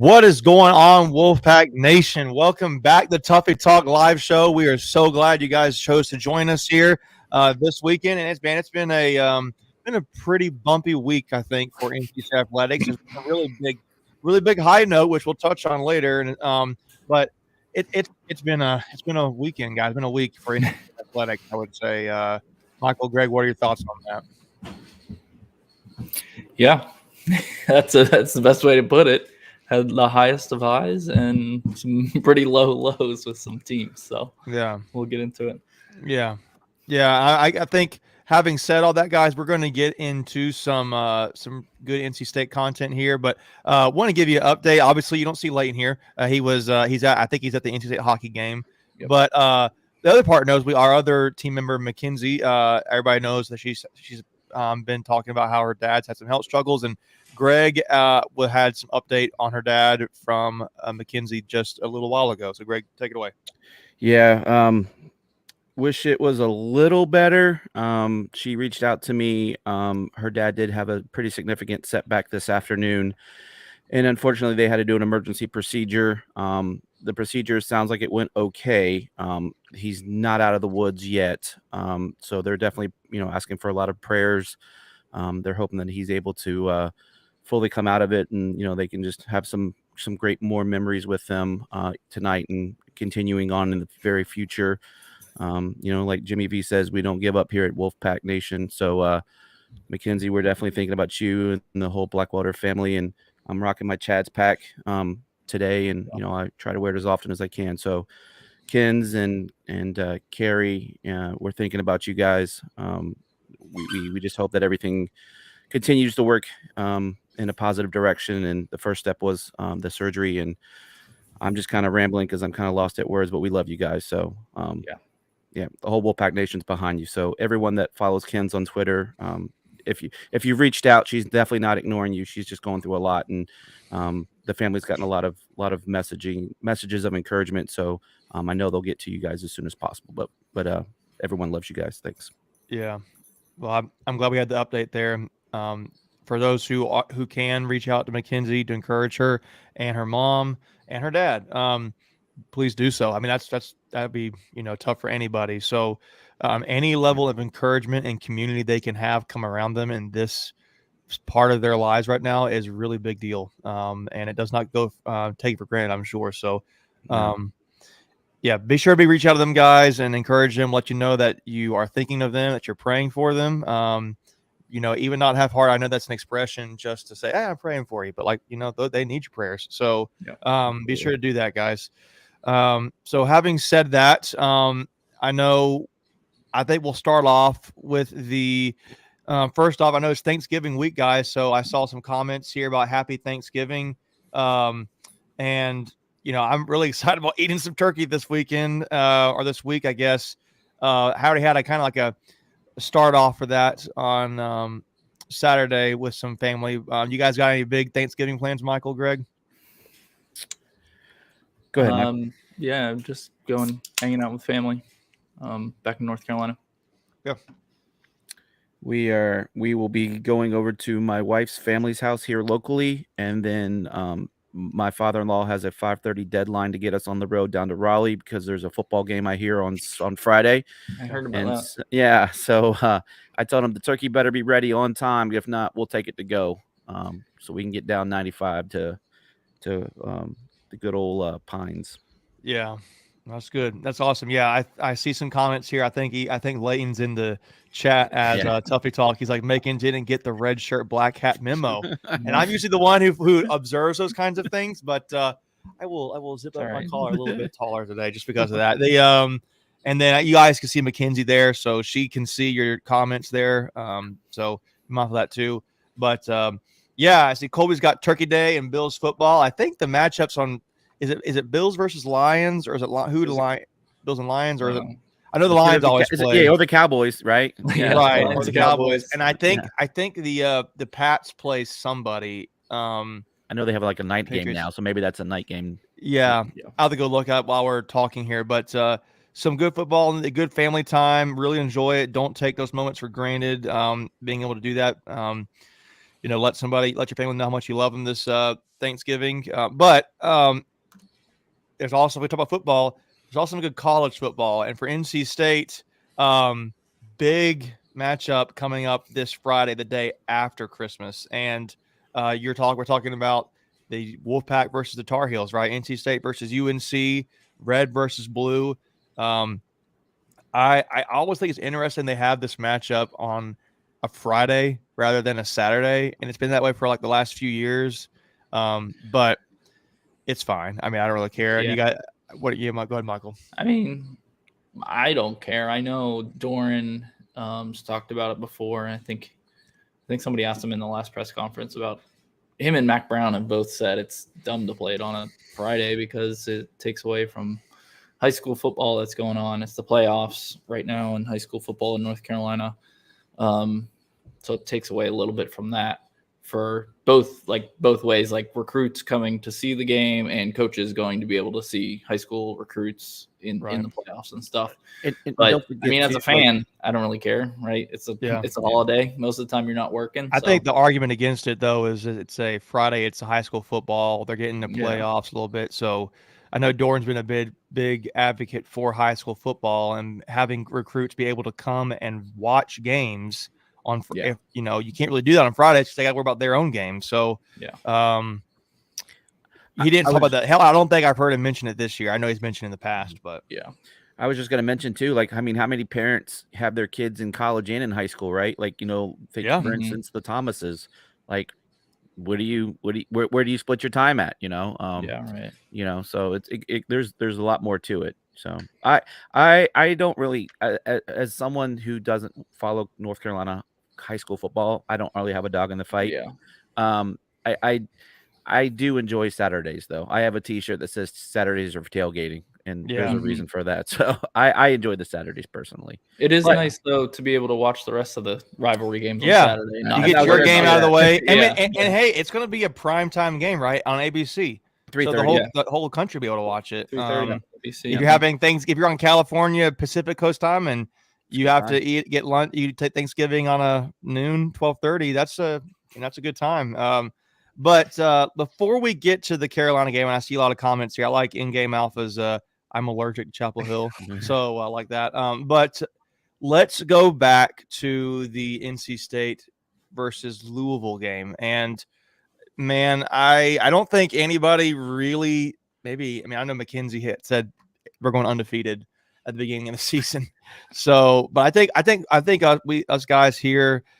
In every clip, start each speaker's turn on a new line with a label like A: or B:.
A: What is going on, Wolfpack Nation? Welcome back to Tuffy Talk Live Show. We are so glad you guys chose to join us here this weekend, and it's been a pretty bumpy week, I think, for NC Athletics. It's been a really big high note, which we'll touch on later. But it's been a weekend, guys. It's been a week for NC Athletics, I would say. Michael, Greg, what are your thoughts on that?
B: Yeah, that's the best way to put it. Had the highest of highs and some pretty low lows with some teams. So
A: Yeah.
B: we'll get into it.
A: Yeah. I think having said all that, guys, we're going to get into some good NC State content here, but want to give you an update. Obviously, you don't see Leighton here. I think he's at the NC State hockey game.
B: Yep.
A: But the other part knows our other team member Mackenzie. Everybody knows that she's been talking about how her dad's had some health struggles, and Greg had some update on her dad from Mackenzie just a little while ago. So, Greg, take it away.
C: Yeah. Wish it was a little better. She reached out to me. Her dad did have a pretty significant setback this afternoon, and unfortunately they had to do an emergency procedure. The procedure sounds like it went okay. He's not out of the woods yet. So they're definitely, asking for a lot of prayers. They're hoping that he's able to fully come out of it, and, they can just have some great more memories with them tonight and continuing on in the very future. Like Jimmy V says, we don't give up here at Wolfpack Nation. So, Mackenzie, we're definitely thinking about you and the whole Blackwater family. And I'm rocking my Chad's pack today, and I try to wear it as often as I can. So, Kens and Carrie, we're thinking about you guys. We just hope that everything continues to work in a positive direction. And the first step was the surgery. And I'm just kind of rambling because I'm kind of lost at words, but we love you guys. So, yeah, the whole Wolfpack Nation's behind you. So everyone that follows Kens on Twitter, if you've reached out, she's definitely not ignoring you. She's just going through a lot, and the family's gotten a lot of messages of encouragement. So I know they'll get to you guys as soon as possible. But everyone loves you guys. Thanks.
A: Yeah, well, I'm glad we had the update there. For those who can reach out to Mackenzie to encourage her and her mom and her dad, please do so. I mean, that'd be tough for anybody. So any level of encouragement and community they can have come around them in this part of their lives right now is a really big deal. And it does not go take for granted, I'm sure. So be sure to reach out to them guys and encourage them, let you know that you are thinking of them, that you're praying for them. Even not half heart. I know that's an expression just to say, hey, I'm praying for you, but they need your prayers. So be sure to do that, guys. So having said that, I think we'll start off with the first off, I know it's Thanksgiving week, guys. So I saw some comments here about happy Thanksgiving. And I'm really excited about eating some turkey this weekend, or this week, I guess. I already had a kind of like a start off for that on Saturday with some family. You guys got any big Thanksgiving plans, Michael, Greg?
C: Go ahead, Mike.
B: Yeah, just hanging out with family back in North Carolina.
A: Yeah.
C: We will be going over to my wife's family's house here locally, and then my father-in-law has a 5:30 deadline to get us on the road down to Raleigh because there's a football game I hear on Friday.
B: I heard about that.
C: Yeah, so I told him the turkey better be ready on time. If not, we'll take it to go, so we can get down 95 to the good old Pines.
A: Yeah, that's good. That's awesome. Yeah, I see some comments here. I think Leighton's in the chat as Tuffy Talk. He's like, Macon didn't get the red shirt, black hat memo, and I'm usually the one who observes those kinds of things. But I will zip up my collar a little bit taller today just because of that. And then you guys can see Mackenzie there, so she can see your comments there. So I'm off of that too. But I see Colby's got Turkey Day and Bills football. I think the matchups on. Is it Bills versus Lions, or is it Bills and Lions, or is it? I know the Lions always play.
C: Or the Cowboys, right?
A: Yeah, right, or the Cowboys. And I think the Pats play somebody.
C: I know they have like a night game now, so maybe that's a night game.
A: Yeah. I'll have to go look up while we're talking here. But some good football and a good family time. Really enjoy it. Don't take those moments for granted. Being able to do that. let your family know how much you love them this Thanksgiving. But there's also, if we talk about football, there's also some good college football. And for NC State, big matchup coming up this Friday, the day after Christmas. And we're talking about the Wolfpack versus the Tar Heels, right? NC State versus UNC, red versus blue. I always think it's interesting they have this matchup on a Friday rather than a Saturday, and it's been that way for like the last few years. But it's fine. I mean, I don't really care. And you got what? Yeah, go ahead, Michael.
B: I mean, I don't care. I know Doran talked about it before. I think somebody asked him in the last press conference about him and Mac Brown have both said it's dumb to play it on a Friday because it takes away from high school football that's going on. It's the playoffs right now in high school football in North Carolina. So it takes away a little bit from that for both ways, like recruits coming to see the game and coaches going to be able to see high school recruits in the playoffs and stuff. But I mean, as a fan, I don't really care, right? It's a holiday. Most of the time you're not working.
A: I think the argument against it though is that it's a Friday, it's a high school football. They're getting the playoffs a little bit. So I know Doran's been a big advocate for high school football and having recruits be able to come and watch games on, if you can't really do that on Friday because they got to worry about their own game. So, he didn't talk about that. Hell, I don't think I've heard him mention it this year. I know he's mentioned it in the past, but
C: I was just going to mention too, like, I mean, how many parents have their kids in college and in high school, right? Like, for instance, the Thomases, like, where do you split your time at?
B: Right.
C: So there's a lot more to it. So I don't really, as someone who doesn't follow North Carolina high school football, I don't really have a dog in the fight. I do enjoy Saturdays though. I have a T-shirt that says Saturdays are for tailgating, and there's a reason for that. So I enjoy the Saturdays personally.
B: It is nice though to be able to watch the rest of the rivalry games on Saturday.
A: You get your game out of the way, and hey, it's going to be a primetime game, right, on ABC. 3:30. So the whole country will be able to watch it.
B: 3:30 on ABC.
A: If you're having if you're on California Pacific Coast time and you have to get lunch, you take Thanksgiving on a noon 12:30. That's a good time. But before we get to the Carolina game, and I see a lot of comments here, I like in-game alphas. I'm allergic to Chapel Hill, so I like that. But let's go back to the NC State versus Louisville game. And, man, I don't think anybody really – I know McKenzie said we're going undefeated at the beginning of the season. So, but I think us guys here –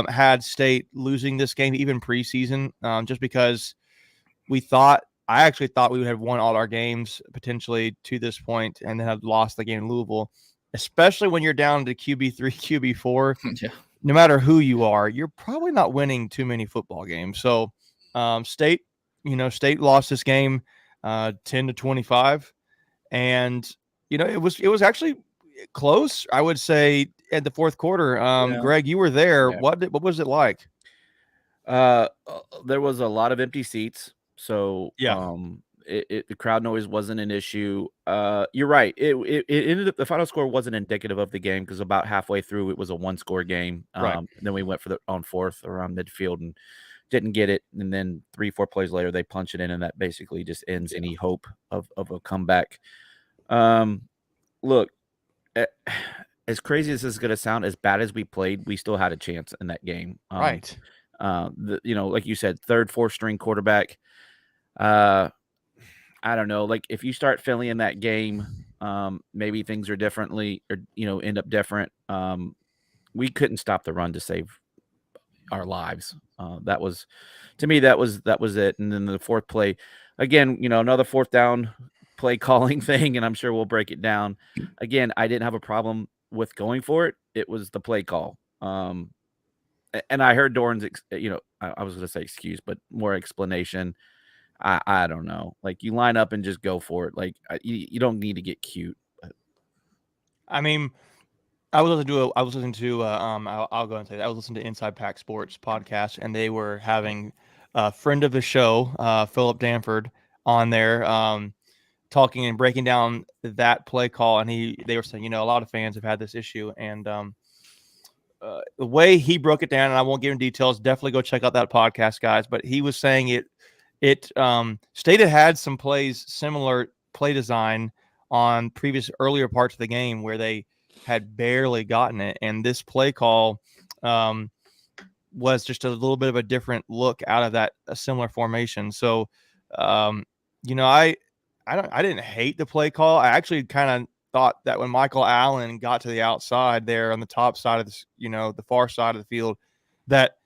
A: had State losing this game even preseason, just because I actually thought we would have won all our games potentially to this point and then have lost the game in Louisville, especially when you're down to QB3, QB4. No matter who you are, you're probably not winning too many football games. So State lost this game 10-25, and it was actually close, I would say, at the fourth quarter. Greg, you were there. What was it like?
C: There was a lot of empty seats, so the crowd noise wasn't an issue. You're right. It ended up, the final score wasn't indicative of the game because about halfway through it was a 1-score game. Then we went on fourth around midfield and didn't get it, and then 3-4 plays later they punch it in, and that basically just ends any hope of a comeback. Look, as crazy as this is going to sound, as bad as we played, we still had a chance in that game.
A: Right.
C: Like you said, third, fourth string quarterback. I don't know. Like if you start Philly in that game, maybe things are differently or, end up different. We couldn't stop the run to save our lives. That was it. And then the fourth play, again, another fourth down play calling thing, and I'm sure we'll break it down. Again, I didn't have a problem with going for it. It was the play call. And I heard Doran's, I was going to say excuse, but more explanation. I don't know. Like you line up and just go for it. Like you don't need to get cute. But.
A: I mean, I was listening to I'll go and say that. I was listening to Inside Pack Sports podcast, and they were having a friend of the show, Philip Danford, on there, talking and breaking down that play call, and they were saying, a lot of fans have had this issue, and the way he broke it down, and I won't give him details. Definitely go check out that podcast, guys. But he was saying State had some plays, similar play design on previous earlier parts of the game where they had barely gotten it, and this play call was just a little bit of a different look out of a similar formation. So, I didn't hate the play call. I actually kind of thought that when Michael Allen got to the outside there on the top side of this, the far side of the field, that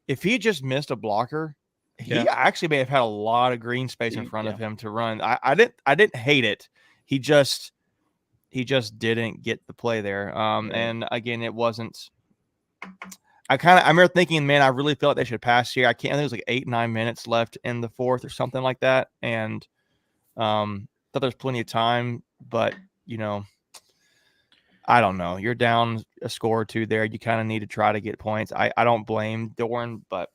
A: if he just missed a blocker, he actually may have had a lot of green space in front of him to run. I didn't hate it. He just didn't get the play there. And again, it wasn't. I remember thinking, man, I really felt they should pass here. I think it was like 8-9 minutes left in the fourth or something like that, and thought there's plenty of time, but I don't know. You're down a score or two there. You kind of need to try to get points. I don't blame Doran, but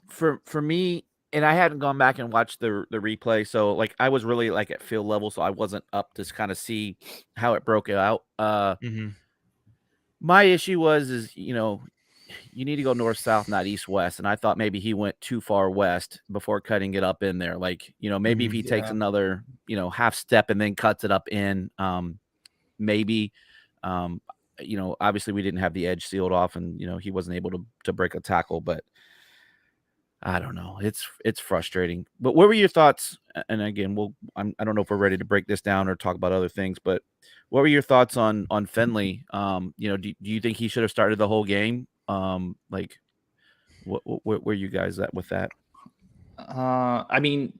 C: for me, and I hadn't gone back and watched the replay, so like I was really like at field level, so I wasn't up to kind of see how it broke out. My issue is you need to go north south, not east west, and I thought maybe he went too far west before cutting it up in there. Like maybe if he takes another half step and then cuts it up in, maybe. Obviously we didn't have the edge sealed off, and he wasn't able to break a tackle, but I don't know. It's frustrating. But what were your thoughts? And again, I don't know if we're ready to break this down or talk about other things, but what were your thoughts on Finley? Do you think he should have started the whole game? Like what were you guys at with that?
B: I mean,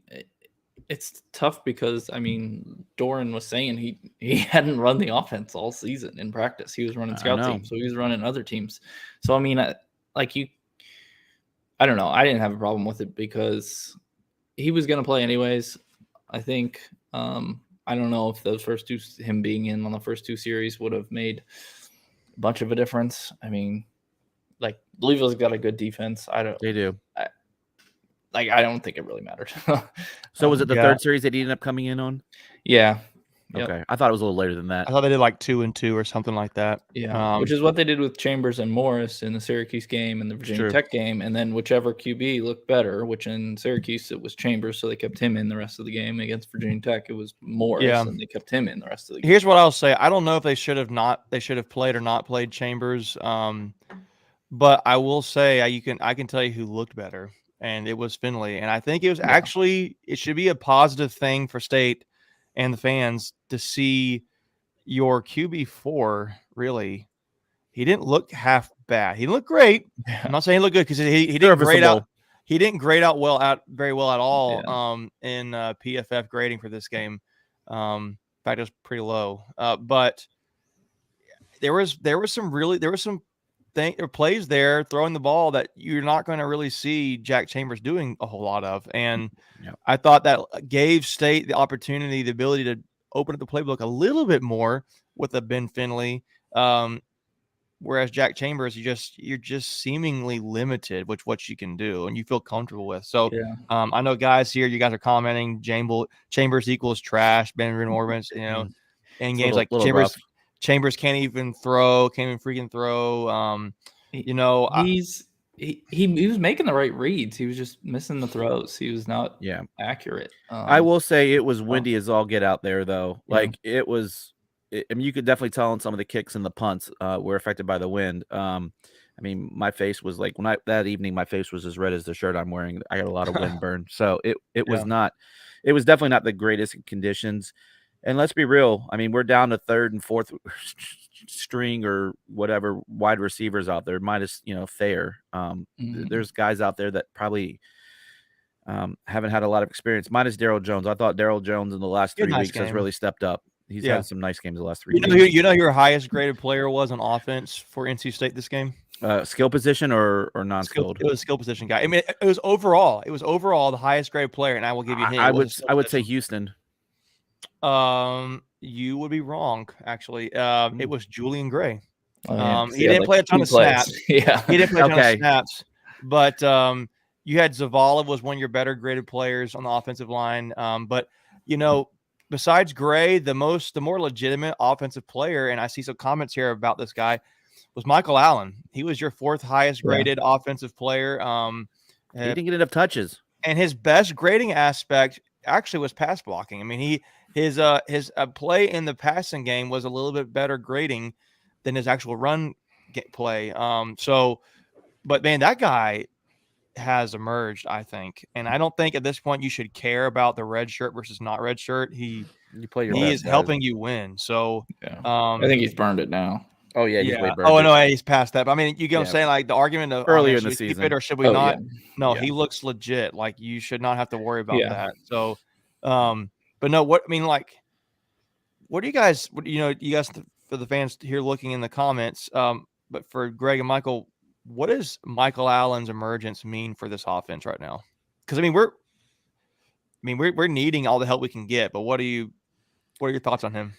B: it's tough because Doran was saying he hadn't run the offense all season in practice. He was running scout teams, so he was running other teams. So I don't know. I didn't have a problem with it because he was going to play anyways. I think I don't know if those first two, him being in on the first two series, would have made a bunch of a difference. I mean, like Louisville's got a good defense.
C: They do.
B: I don't think it really mattered.
C: So was it the third series that he ended up coming in on?
B: Yeah.
C: Yep. Okay. I thought it was a little later than that.
A: I thought they did like 2-2 or something like that.
B: Yeah. Which is what they did with Chambers and Morris in the Syracuse game and the Virginia Tech game. And then whichever QB looked better, which in Syracuse it was Chambers, so they kept him in the rest of the game. Against Virginia Tech, it was Morris, and they kept him in the rest of the game.
A: Here's what I'll say. I don't know if they should have played or not played Chambers. But I will say I can tell you who looked better, and it was Finley. And I think it was actually, it should be a positive thing for State and the fans to see your QB4 really. He didn't look half bad. He looked great. I'm not saying he looked good because he didn't grade out. He didn't grade out very well at all in PFF grading for this game. In fact, it was pretty low. But there was some plays there throwing the ball that you're not going to really see Jack Chambers doing a whole lot of. And I thought that gave State the opportunity, the ability to open up the playbook a little bit more with a Ben Finley. Whereas Jack Chambers, you're just seemingly limited with what you can do and you feel comfortable with. So I know guys here, you guys are commenting Chambers equals trash, Ben Orbans, in games like Chambers can't even freaking throw.
B: He was making the right reads. He was just missing the throws. He was not accurate.
C: I will say it was windy as all get out there, though. Like it was. I mean, you could definitely tell on some of the kicks and the punts were affected by the wind. I mean, my face was like that evening, my face was as red as the shirt I'm wearing. I got a lot of wind burn, so it was not. It was definitely not the greatest conditions. And let's be real. I mean, we're down to third and fourth string or whatever wide receivers out there, minus Thayer. There's guys out there that probably haven't had a lot of experience. Minus Darryl Jones. I thought Darryl Jones in the last 3 weeks has really stepped up. He's had some nice games the last 3 weeks.
A: You know who your highest graded player was on offense for NC State this game?
C: Skill position or non-skilled?
A: It was a skill position guy. I mean, it was overall the highest graded player, and I will give you a hint.
C: I would say Houston.
A: You would be wrong, actually. It was Julian Gray.
B: He
A: didn't play a ton of snaps. He didn't play a ton of snaps. But you had Zavala was one of your better graded players on the offensive line. But besides Gray, the more legitimate offensive player, and I see some comments here about this guy, was Michael Allen. He was your 4th highest
B: Yeah.
A: graded offensive player.
C: He didn't get enough touches.
A: And his best grading aspect actually was pass blocking. I mean, his play in the passing game was a little bit better grading than his actual run play. But man, that guy has emerged, I think, and I don't think at this point you should care about the red shirt versus not red shirt.
C: You play your
A: He
C: best
A: is
C: guys.
A: helping you win. So
B: Yeah. I think he's burned it now.
C: Oh yeah, he's
A: yeah.
C: way burned
A: Oh
C: it.
A: no, he's past that. But I mean, you get what I'm
C: Yeah.
A: saying, like the argument of
C: Earlier in
A: should
C: the
A: we keep
C: season.
A: it or should we
B: Oh,
A: not?
B: yeah.
A: No,
B: Yeah.
A: he looks legit. Like you should not have to worry about
B: Yeah.
A: that. So, but no, what do you guys? You guys for the fans here looking in the comments, but for Greg and Michael, what does Michael Allen's emergence mean for this offense right now? Because we're needing all the help we can get, but what are your thoughts on him?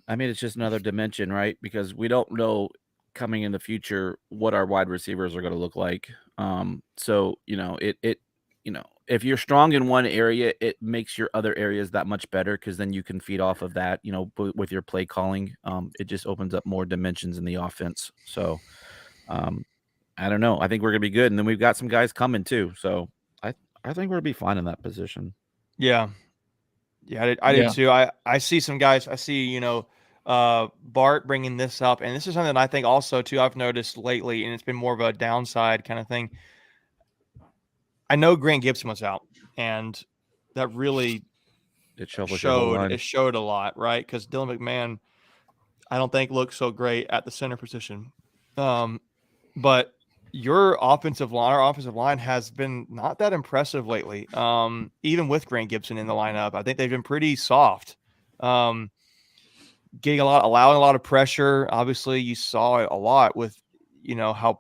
C: I mean, it's just another dimension, right? Because we don't know coming in the future what our wide receivers are going to look like. So if you're strong in one area, it makes your other areas that much better because then you can feed off of that. With your play calling, it just opens up more dimensions in the offense. So, I don't know. I think we're gonna be good, and then we've got some guys coming too. So I think we're gonna be fine in that position.
A: Yeah. Yeah, I did too. I see some guys. I see, Bart bringing this up, and this is something that I think also too I've noticed lately, and it's been more of a downside kind of thing. I know Grant Gibson was out, and that really
C: It
A: showed a lot, right? Because Dylan McMahon, I don't think looked so great at the center position, but our offensive line has been not that impressive lately. Even with Grant Gibson in the lineup, I think they've been pretty soft. Allowing a lot of pressure. Obviously, you saw it a lot with, how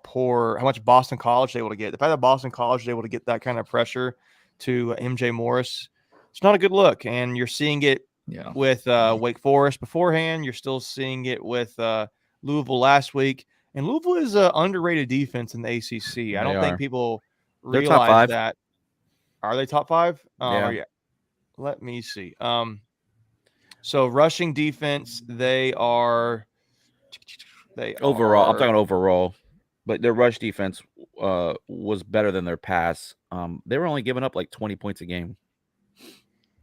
A: much Boston College they able to get. The fact that Boston College is able to get that kind of pressure to MJ Morris, it's not a good look. And you're seeing it with Wake Forest beforehand. You're still seeing it with Louisville last week. And Louisville is an underrated defense in the ACC. I don't think people realize that. Are they top 5?
C: Yeah.
A: Let me see. So rushing defense, they overall.
C: I'm talking overall, but their rush defense was better than their pass. They were only giving up like 20 points a game.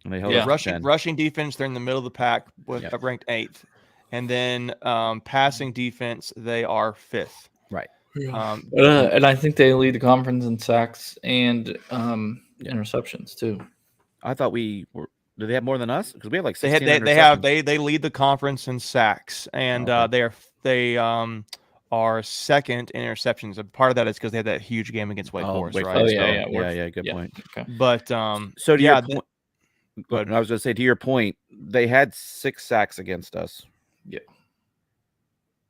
C: And they held
A: rushing defense, they're in the middle of the pack with ranked 8th. And then passing defense, they are 5th.
C: Right.
B: And I think they lead the conference in sacks and interceptions too. I thought
C: we were. Do they have more than us? Because we have like
A: 16 they lead the conference in sacks, and they are second in interceptions. And part of that is because they had that huge game against Wake Forest, right?
B: Oh yeah,
C: good point.
A: Okay. But
C: so to your point, I was going to say to your point, they had 6 sacks against us.
B: Yeah.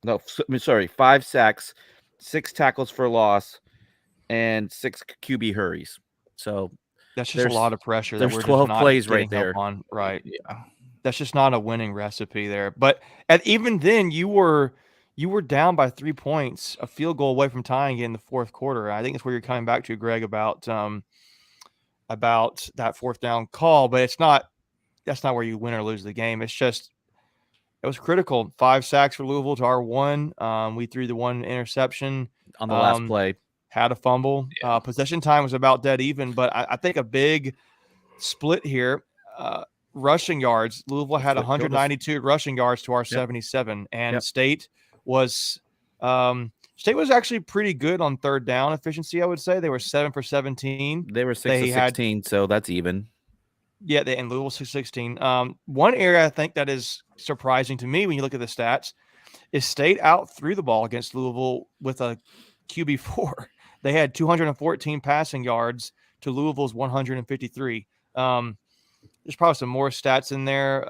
C: No, sorry, 5 sacks, 6 tackles for loss, and 6 QB hurries. So
A: that's just a lot of pressure.
C: There's 12 plays right there.
A: Right. Yeah. That's just not a winning recipe there. But even then, you were down by 3 points, a field goal away from tying in the fourth quarter. I think that's where you're coming back to, Greg, about that fourth down call. But that's not where you win or lose the game. It's just it was critical. 5 sacks for Louisville to our 1. We threw the 1 interception
C: on the last play.
A: Had a fumble. Yeah. Possession time was about dead even, but I think a big split here. Rushing yards. Louisville had 192 rushing yards to our 77, and State was actually pretty good on third down efficiency. I would say they were 7 for 17.
C: They were 6 for 16, so that's even.
A: Yeah, and Louisville 16. One area I think that is surprising to me when you look at the stats is State out threw the ball against Louisville with a QB4. They had 214 passing yards to Louisville's 153. There's probably some more stats in there.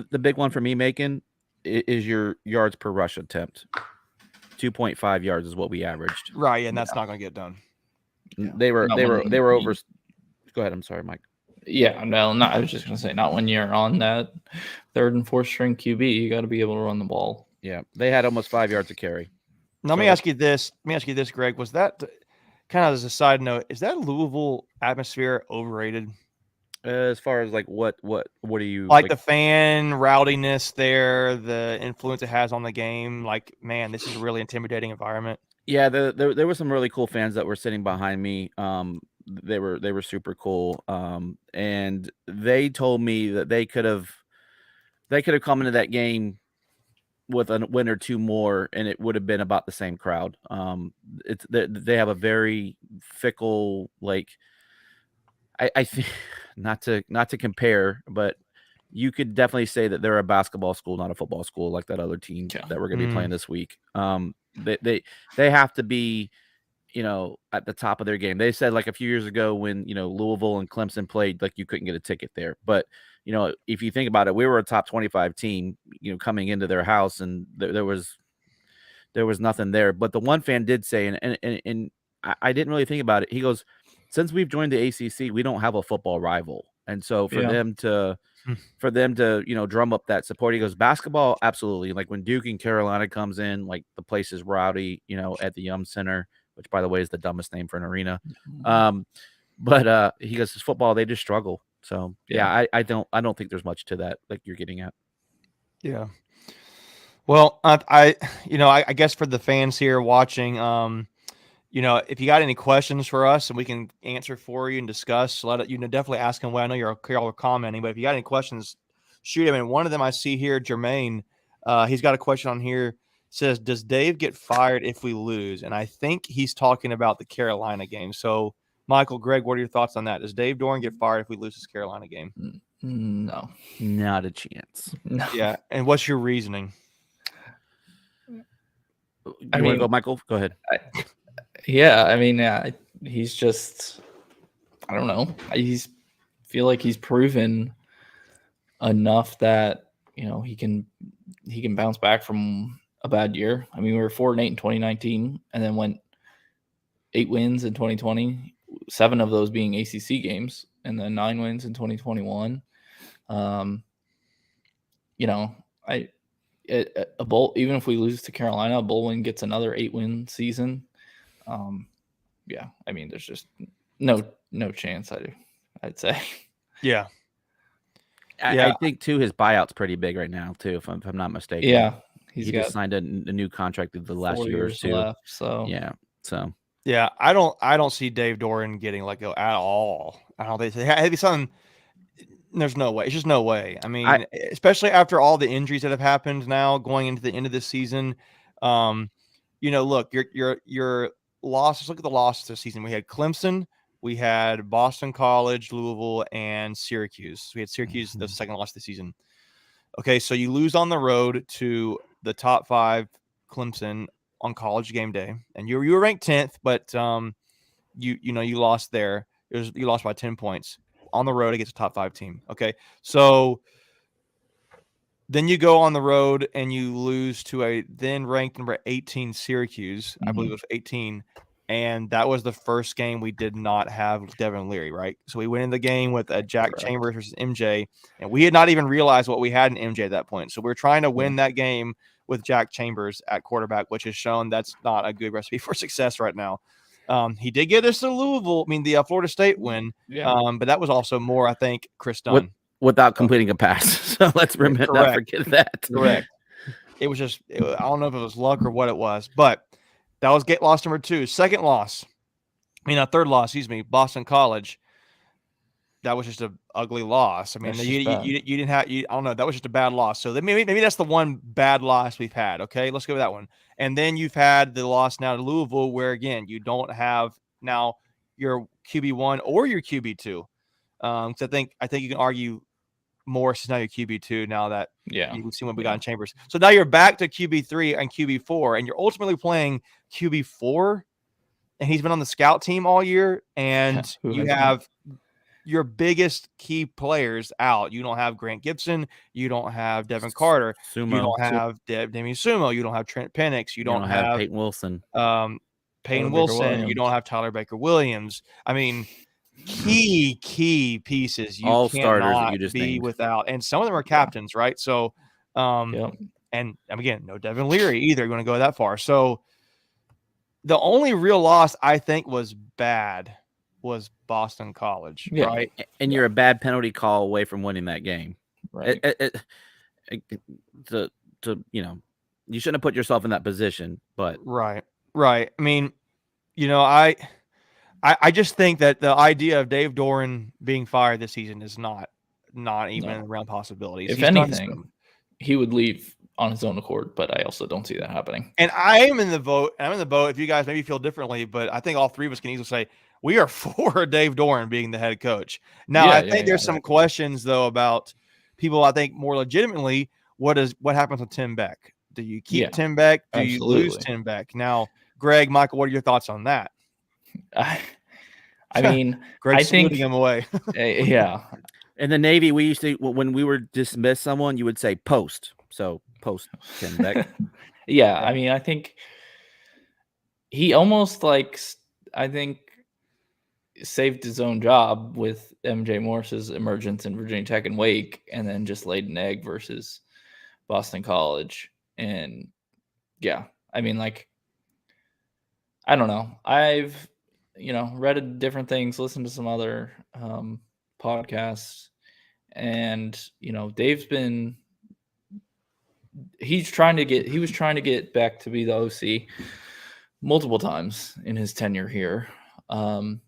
C: The big one for me, Macon, is your yards per rush attempt. 2.5 yards is what we averaged.
A: Right, and that's not going to get done.
C: They were over. Go ahead. I'm sorry, Mike.
B: Yeah, no, I was just going to say, not when you're on that third and fourth string QB, you got to be able to run the ball.
C: Yeah, they had almost 5 yards to carry.
A: Now, let me ask you this, Greg. Was that kind of as a side note? Is that Louisville atmosphere overrated?
C: As far as like what are you
A: Like the fan rowdiness there, the influence it has on the game. Like, man, this is a really intimidating environment.
C: Yeah, there were some really cool fans that were sitting behind me. They were super cool. And they told me that they could have come into that game with a win or two more, and it would have been about the same crowd. They have a very fickle, like, I think not to compare, but you could definitely say that they're a basketball school, not a football school, like that other team that we're going to be playing this week. They have to be, at the top of their game. They said like a few years ago when, Louisville and Clemson played, like you couldn't get a ticket there. But, if you think about it, we were a top 25 team, coming into their house, and there was nothing there. But the one fan did say, and I didn't really think about it. He goes, since we've joined the ACC, we don't have a football rival. And so for them to drum up that support, he goes, basketball, absolutely. Like when Duke and Carolina comes in, like the place is rowdy, at the Yum Center, which by the way is the dumbest name for an arena. But he goes, football, they just struggle. So I don't think there's much to that, like you're getting at.
A: Yeah. Well, I guess for the fans here watching, if you got any questions for us and we can answer for you and discuss, definitely ask them. Well, I know y'all are commenting, but if you got any questions, shoot them. And one of them I see here, Jermaine, he's got a question on here. Says, does Dave get fired if we lose? And I think he's talking about the Carolina game. So, Michael, Greg, what are your thoughts on that? Does Dave Doran get fired if we lose this Carolina game?
B: No,
C: not a chance.
B: No.
A: Yeah. And what's your reasoning?
C: You want to go, Michael? Go ahead.
B: He's just, I don't know. Feel like he's proven enough that, he can bounce back from a bad year. I mean, we were 4-8 in 2019 and then went 8 wins in 2020, 7 of those being ACC games, and then 9 wins in 2021. A bowl, even if we lose to Carolina, a bowl win gets another 8-win season. There's just no chance. I'd say.
A: Yeah.
C: I think too his buyout's pretty big right now too, if I'm not mistaken.
B: Yeah,
C: he just signed a new contract the last year or two.
B: Left, so
A: yeah, I don't see Dave Doran getting let go at all. I don't think it'd be something. There's no way. It's just no way. I mean, especially after all the injuries that have happened now going into the end of this season. Look, your losses. Look at the losses this season. We had Clemson, we had Boston College, Louisville, and Syracuse. We had Syracuse the second loss of the season. Okay, so you lose on the road to the top 5 Clemson on College game day, and you were ranked 10th, but you lost there. You lost by 10 points on the road against a top 5 team. Okay, so then you go on the road and you lose to a then ranked number 18 Syracuse. I believe it was 18. And that was the first game we did not have Devin Leary, right? So we went in the game with a Jack Chambers versus MJ, and we had not even realized what we had in MJ at that point. So we're trying to win that game with Jack Chambers at quarterback, which has shown that's not a good recipe for success right now. He did get us to Louisville, the Florida State win, but that was also more, I think, Chris Dunn.
C: Without completing a pass. So let's not forget that.
A: Correct. It was just, I don't know if it was luck or what it was, but that was loss number 2. Third loss, Boston College. That was just an ugly loss. I mean, you didn't have, I don't know, that was just a bad loss. So maybe that's the one bad loss we've had. Okay, let's go with that one. And then you've had the loss now to Louisville, where again, you don't have now your QB1 or your QB2. Because I think you can argue Morris is now your QB2 now that you've seen what we got in Chambers. So now you're back to QB3 and QB4, and you're ultimately playing QB4, and he's been on the scout team all year, and you have your biggest key players out. You don't have Grant Gibson. You don't have Devin Carter. You don't have Demi Sumo. You don't have Trent Penix. You don't have
C: Peyton Wilson.
A: You don't have Tyler Baker Williams. I mean, key pieces you all starters that you just be named without, and some of them are captains, right? So and again, no Devin Leary either. You're going to go that far. So the only real loss I think was bad was Boston College,
B: Yeah.
A: right?
C: And you're a bad penalty call away from winning that game.
B: Right.
C: To you shouldn't have put yourself in that position, but
A: Right. I mean, I just think that the idea of Dave Doran being fired this season is not even
B: No.
A: around possibilities.
B: If
A: He's done
B: anything,
A: some.
B: he would leave on his own accord, but I also don't see that happening.
A: And I am in the vote. I'm in the boat. If you guys maybe feel differently, but I think all three of us can easily say we are for Dave Doran being the head coach. Now, I think there's some questions though about people. I think more legitimately, what happens with Tim Beck? Do you keep Tim Beck? Do you lose Tim Beck? Now, Greg, Michael, what are your thoughts on that?
B: I mean,
A: Greg's saluting him away.
B: Yeah.
C: In the Navy, we used to, when we were dismiss someone, you would say post. So post Tim Beck.
B: Yeah. I mean, I think he almost saved his own job with MJ Morris's emergence in Virginia Tech and Wake, and then just laid an egg versus Boston College. And yeah, I mean, I don't know. I've, read different things, listened to some other podcasts, and, Dave's he was trying to get Beck to be the OC multiple times in his tenure here. I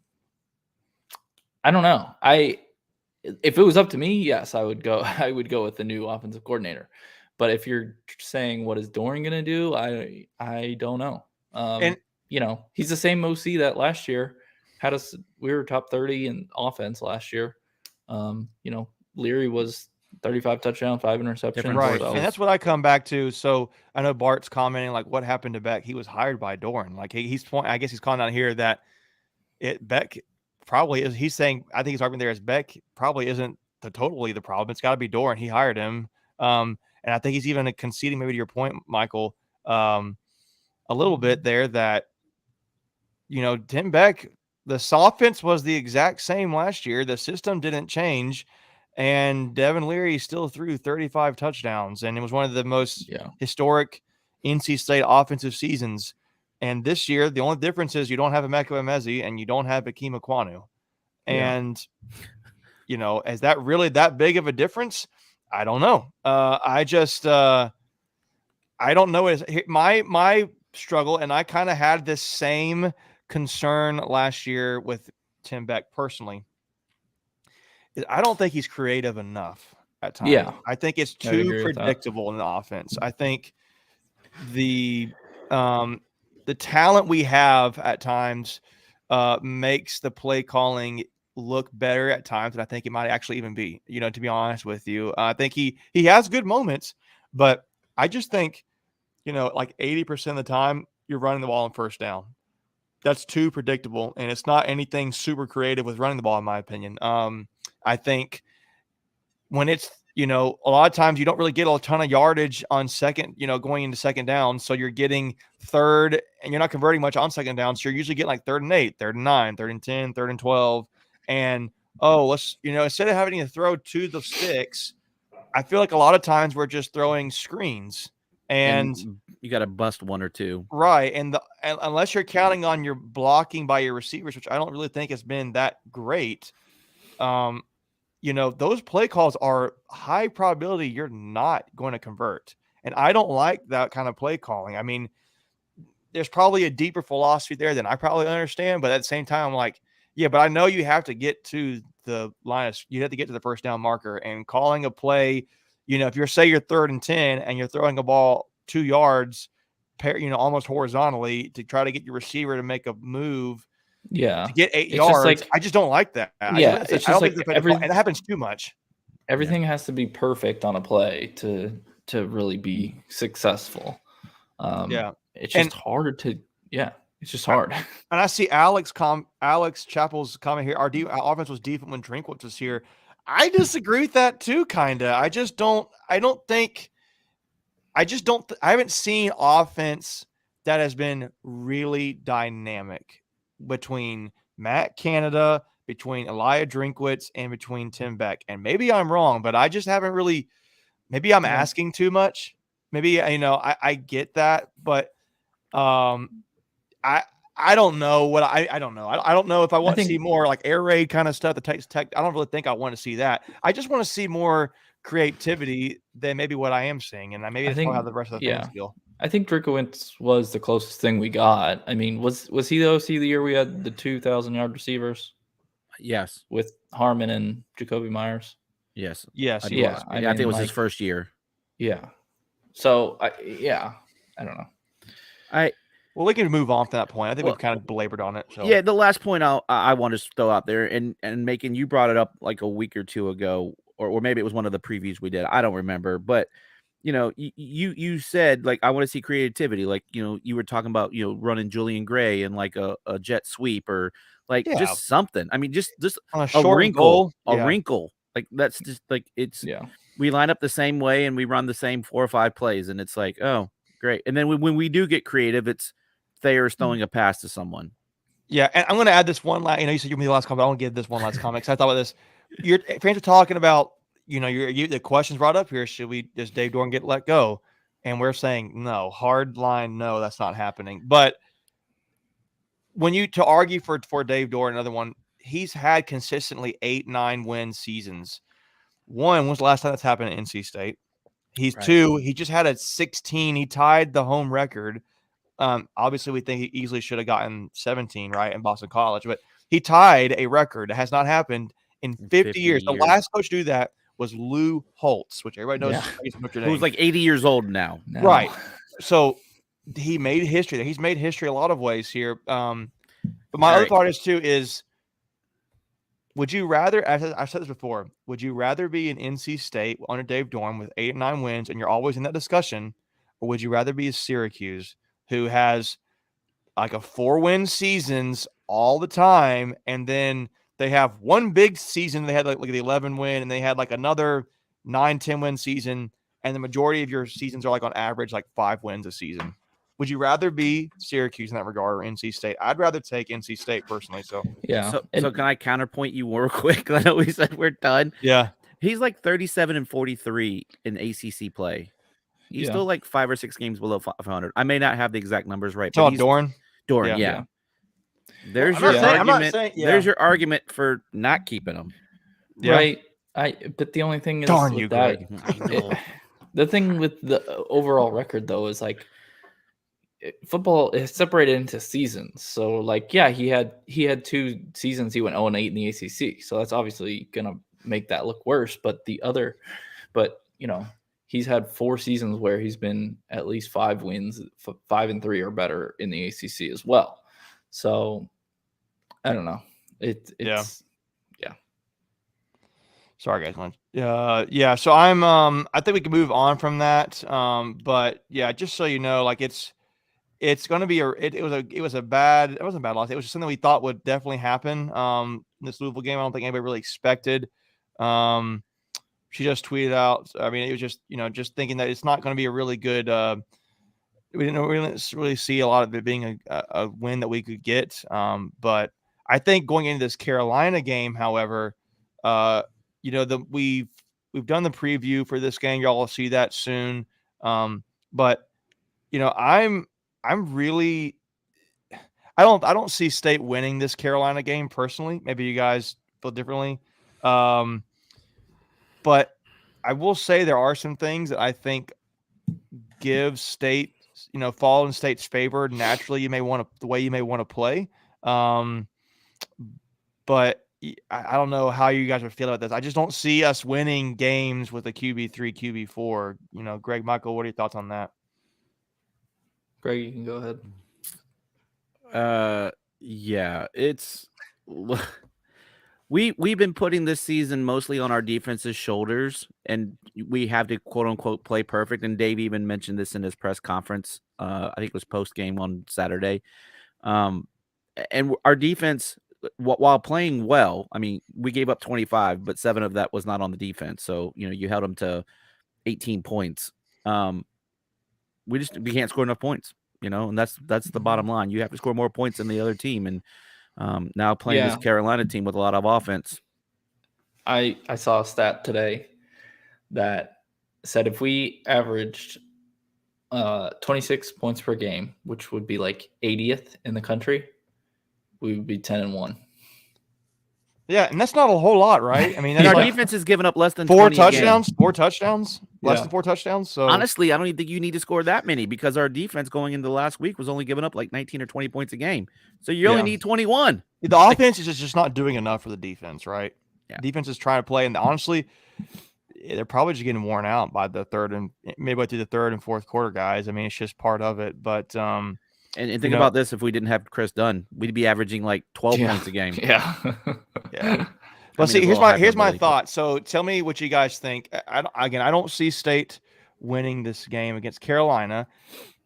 B: don't know. If it was up to me, yes, I would go with the new offensive coordinator. But if you're saying what is Doran going to do, I don't know. And he's the same OC that last year had us. We were top 30 in offense last year. Leary was 35 touchdowns, 5 interceptions.
A: Right. And that's what I come back to. So I know Bart's commenting what happened to Beck. He was hired by Doran. I guess he's calling out here that Beck probably is. He's saying, I think he's arguing there as Beck probably isn't totally the problem. It's got to be Doran. He hired him. And I think he's even conceding, maybe to your point, Michael, a little bit there that, Tim Beck, the offense was the exact same last year. The system didn't change. And Devin Leary still threw 35 touchdowns. And it was one of the most historic NC State offensive seasons. And this year, the only difference is you don't have Emeka Emezi and you don't have Akeem Ekwonu. And, is that really that big of a difference? I don't know. I don't know. My struggle, and I kind of had this same concern last year with Tim Beck personally. I don't think he's creative enough at times.
B: Yeah.
A: I think it's too predictable in the offense. I think the talent we have at times makes the play calling look better at times than I think it might actually even be, to be honest with you. I think he has good moments, but I just think, 80% of the time you're running the ball on first down. That's too predictable, and it's not anything super creative with running the ball, in my opinion. I think when it's, a lot of times you don't really get a ton of yardage on second, going into second down. So you're getting third and you're not converting much on second down. So you're usually getting 3rd and 8, 3rd and 9, 3rd and 10, 3rd and 12. And, let's, instead of having to throw to the sticks, I feel like a lot of times we're just throwing screens and
C: you got to bust one or two.
A: Right. And unless you're counting on your blocking by your receivers, which I don't really think has been that great, those play calls are high probability you're not going to convert. And I don't like that kind of play calling. I mean, there's probably a deeper philosophy there than I probably understand. But at the same time, I'm like, yeah, but I know you have to get to the line. You have to get to the first down marker, and calling a play, if you're 3rd and 10 and you're throwing a ball 2 yards, almost horizontally to try to get your receiver to make a move.
B: Yeah.
A: To get 8 yards. I just don't like that.
B: Yeah. It's just
A: and that happens too much.
B: Everything has to be perfect on a play to really be successful. It's just hard to, it's just hard.
A: And I see Alex Chappell's comment here. Our offense was deep when Drinkwitz was here. I disagree with that too, kind of. I haven't seen offense that has been really dynamic between Matt Canada, between Elijah Drinkwitz, and between Tim Beck. And maybe I'm wrong, but I just haven't really, maybe I'm asking too much. Maybe, I get that, but I I don't know what I don't know. I don't know if I want to
B: think-
A: see more like air raid kind of stuff. The tech. I don't really think I want to see that. I just want to see more creativity than maybe what I am seeing, and maybe that's probably how the rest of the fans feel.
B: I think Drinkowitz was the closest thing we got. I mean, was he the OC the year we had the 2,000-yard receivers?
C: Yes.
B: With Harmon and Jacoby Myers.
C: Yes.
A: Yes.
C: I
B: mean,
C: think it was his first year.
B: Yeah. So I don't know.
A: Well, we can move on from that point. I think we've kind of belabored on it. So.
C: Yeah, the last point I want to throw out there, and Macon, you brought it up like a week or two ago, or maybe it was one of the previews we did. I don't remember, but you said like I want to see creativity, like you were talking about running Julian Gray and like a jet sweep or like just something. I mean, just
A: on
C: a wrinkle,
A: goal.
C: wrinkle. Like that's just like it's. We line up the same way and we run the same 4 or 5 plays, and it's like, oh, great. And then when we do get creative, it's Thayer's throwing a pass to someone.
A: Yeah, and I'm going to add this one last. You said you gave me the last comment. I want to give this one last comment because I thought about this. Your fans are talking about, the questions brought up here. Does Dave Doran get let go? And we're saying no, hard line, no, that's not happening. But to argue for Dave Doran, another one, he's had consistently 8-9 win seasons. One, when's the last time that's happened at NC State? He's right. 2. He just had a 16. He tied the home record. Obviously, we think he easily should have gotten 17, right, in Boston College, but he tied a record that has not happened in 50 years. The last coach to do that was Lou Holtz, which everybody knows
C: who's like 80 years old now.
A: Right. So he made history. He's made history a lot of ways here. But my other thought is, would you rather, I've said this before, would you rather be in NC State under Dave Doran with 8-9 wins and you're always in that discussion, or would you rather be a Syracuse who has like a 4-win seasons all the time, and then they have one big season, they had like the 11 win, and they had like another 9-10 win season, and the majority of your seasons are like on average like 5 wins a season? Would you rather be Syracuse in that regard or NC State? I'd rather take NC State personally. So
B: yeah.
C: So can I counterpoint you real quick? I know we said we're done.
A: Yeah.
C: He's like 37-43 in ACC play. He's still like 5 or 6 games below 500. I may not have the exact numbers right.
A: But Doran?
C: Doran, yeah. There's your argument. There's your argument for not keeping him.
B: Yeah. Right. But the only thing is Greg. The thing with the overall record though is like football is separated into seasons. So like, yeah, he had 2 seasons he went 0-8 in the ACC. So that's obviously gonna make that look worse. But he's had 4 seasons where he's been at least 5 wins, 5-3 or better in the ACC as well. So I don't know. It's
A: Sorry, guys. Yeah. So I think we can move on from that. But yeah, just so you know, like it's going to be it wasn't a bad loss. It was just something we thought would definitely happen. In this Louisville game, I don't think anybody really expected. She just tweeted out. I mean, it was just just thinking that it's not going to be a really good. We didn't really see a lot of it being a win that we could get. But I think going into this Carolina game, however, we've done the preview for this game. Y'all will see that soon. But I'm really, I don't see State winning this Carolina game personally. Maybe you guys feel differently. But I will say there are some things that I think give State, fall in State's favor. Naturally, the way you may want to play. But I don't know how you guys would feel about this. I just don't see us winning games with a QB3, QB4. Greg, Michael, what are your thoughts on that?
B: Greg, you can go
C: ahead. Yeah, it's we've been putting this season mostly on our defense's shoulders, and we have to quote unquote play perfect. And Dave even mentioned this in his press conference. I think it was post game on Saturday. And our defense, while playing well, I mean, we gave up 25, but 7 of that was not on the defense. So you held them to 18 points. We can't score enough points, and that's the bottom line. You have to score more points than the other team, and now playing this Carolina team with a lot of offense.
B: I saw a stat today that said if we averaged 26 points per game, which would be like 80th in the country, we would be 10-1.
A: Yeah, and that's not a whole lot, right? I mean, that's
C: our
A: like
C: defense has given up less than
A: 4
C: 20 a game.
A: touchdowns, less
B: Yeah.
A: than 4 touchdowns. So
C: Honestly, I don't even think you need to score that many because our defense going into the last week was only giving up like 19 or 20 points a game. So you only
B: Yeah.
C: need 21.
A: the offense is just not doing enough for the defense, right?
C: Yeah.
A: Defense is trying to play, and honestly, they're probably just getting worn out by the third and midway through the third and fourth quarter, guys. I mean, it's just part of it. But
C: And think about this: if we didn't have Chris Dunn, we'd be averaging like 12 points a game.
B: Yeah.
A: yeah. But
C: I mean,
A: see, here's my
C: hyperbole,
A: thought. So tell me what you guys think. I don't see State winning this game against Carolina,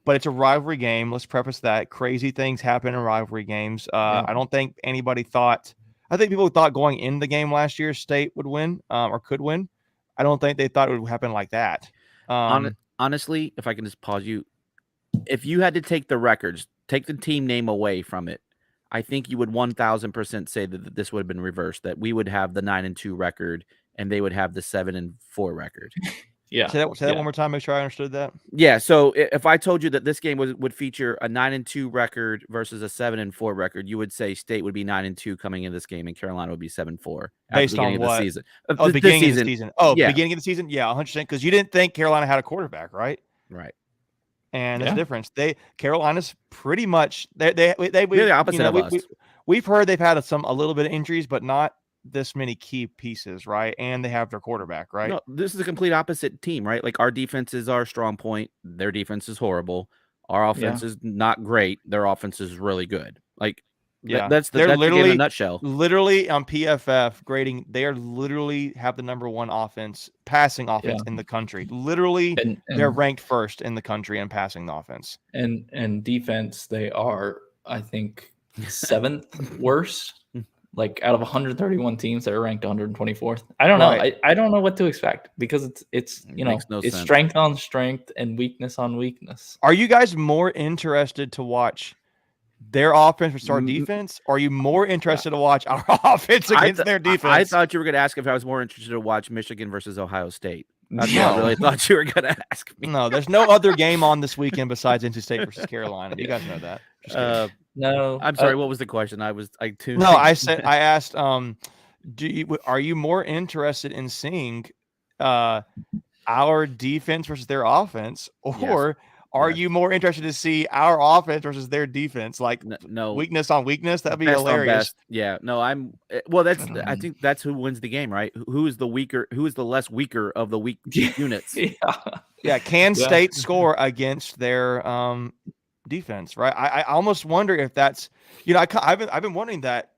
A: but it's a rivalry game. Let's preface that. Crazy things happen in rivalry games. I don't think anybody thought. I think people thought going in the game last year State would win or could win. I don't think they thought it would happen like that.
C: Honestly, if I can just pause you, if you had to take the records, take the team name away from it, I think you would 1000% say that this would have been reversed, that we would have the 9-2 record and they would have the 7-4 record.
B: Yeah.
A: Say that one more time. Make sure I understood that.
C: Yeah. So if I told you that this game would feature a 9-2 record versus a 7-4 record, you would say State would be 9-2 coming in this game, and Carolina would be 7-4
A: based on what?
C: The season.
A: Oh, beginning of the season. Oh,
C: yeah.
A: Beginning of the season. Yeah, 100%. Because you didn't think Carolina had a quarterback, right?
C: Right.
A: And there's a difference. Carolina's pretty much they're the
C: opposite of us.
A: We've heard they've had a little bit of injuries, but not this many key pieces, right? And they have their quarterback, right?
C: No, this is a complete opposite team, right? Like our defense is our strong point. Their defense is horrible. Our offense is not great. Their offense is really good. Like, that's the game in a nutshell.
A: Literally on PFF grading, they are literally have the number one passing offense in the country. Literally, and they're ranked first in the country in passing the offense.
B: And defense, they are, I think, 7th worst. Like out of 131 teams that are ranked 124th. I don't know. I don't know what to expect because it's it's strength on strength and weakness on weakness.
A: Are you guys more interested to watch their offense versus our defense? Or are you more interested to watch our offense against their defense?
C: I thought you were going to ask if I was more interested to watch Michigan versus Ohio State. That's what I really thought you were going to ask me.
A: No, there's no other game on this weekend besides NC State versus Carolina. You guys know that.
B: No,
C: I'm sorry. What was the question? I tuned.
A: No, I asked. Are you more interested in seeing our defense versus their offense, or are you more interested to see our offense versus their defense? Like
C: no
A: weakness on weakness. That'd be hilarious.
C: Yeah. No, I think that's who wins the game, right? Who is the weaker? Who is the less weaker of the weak units?
A: Yeah. Can State score against their defense, right? I almost wonder if that's, I've been wondering that.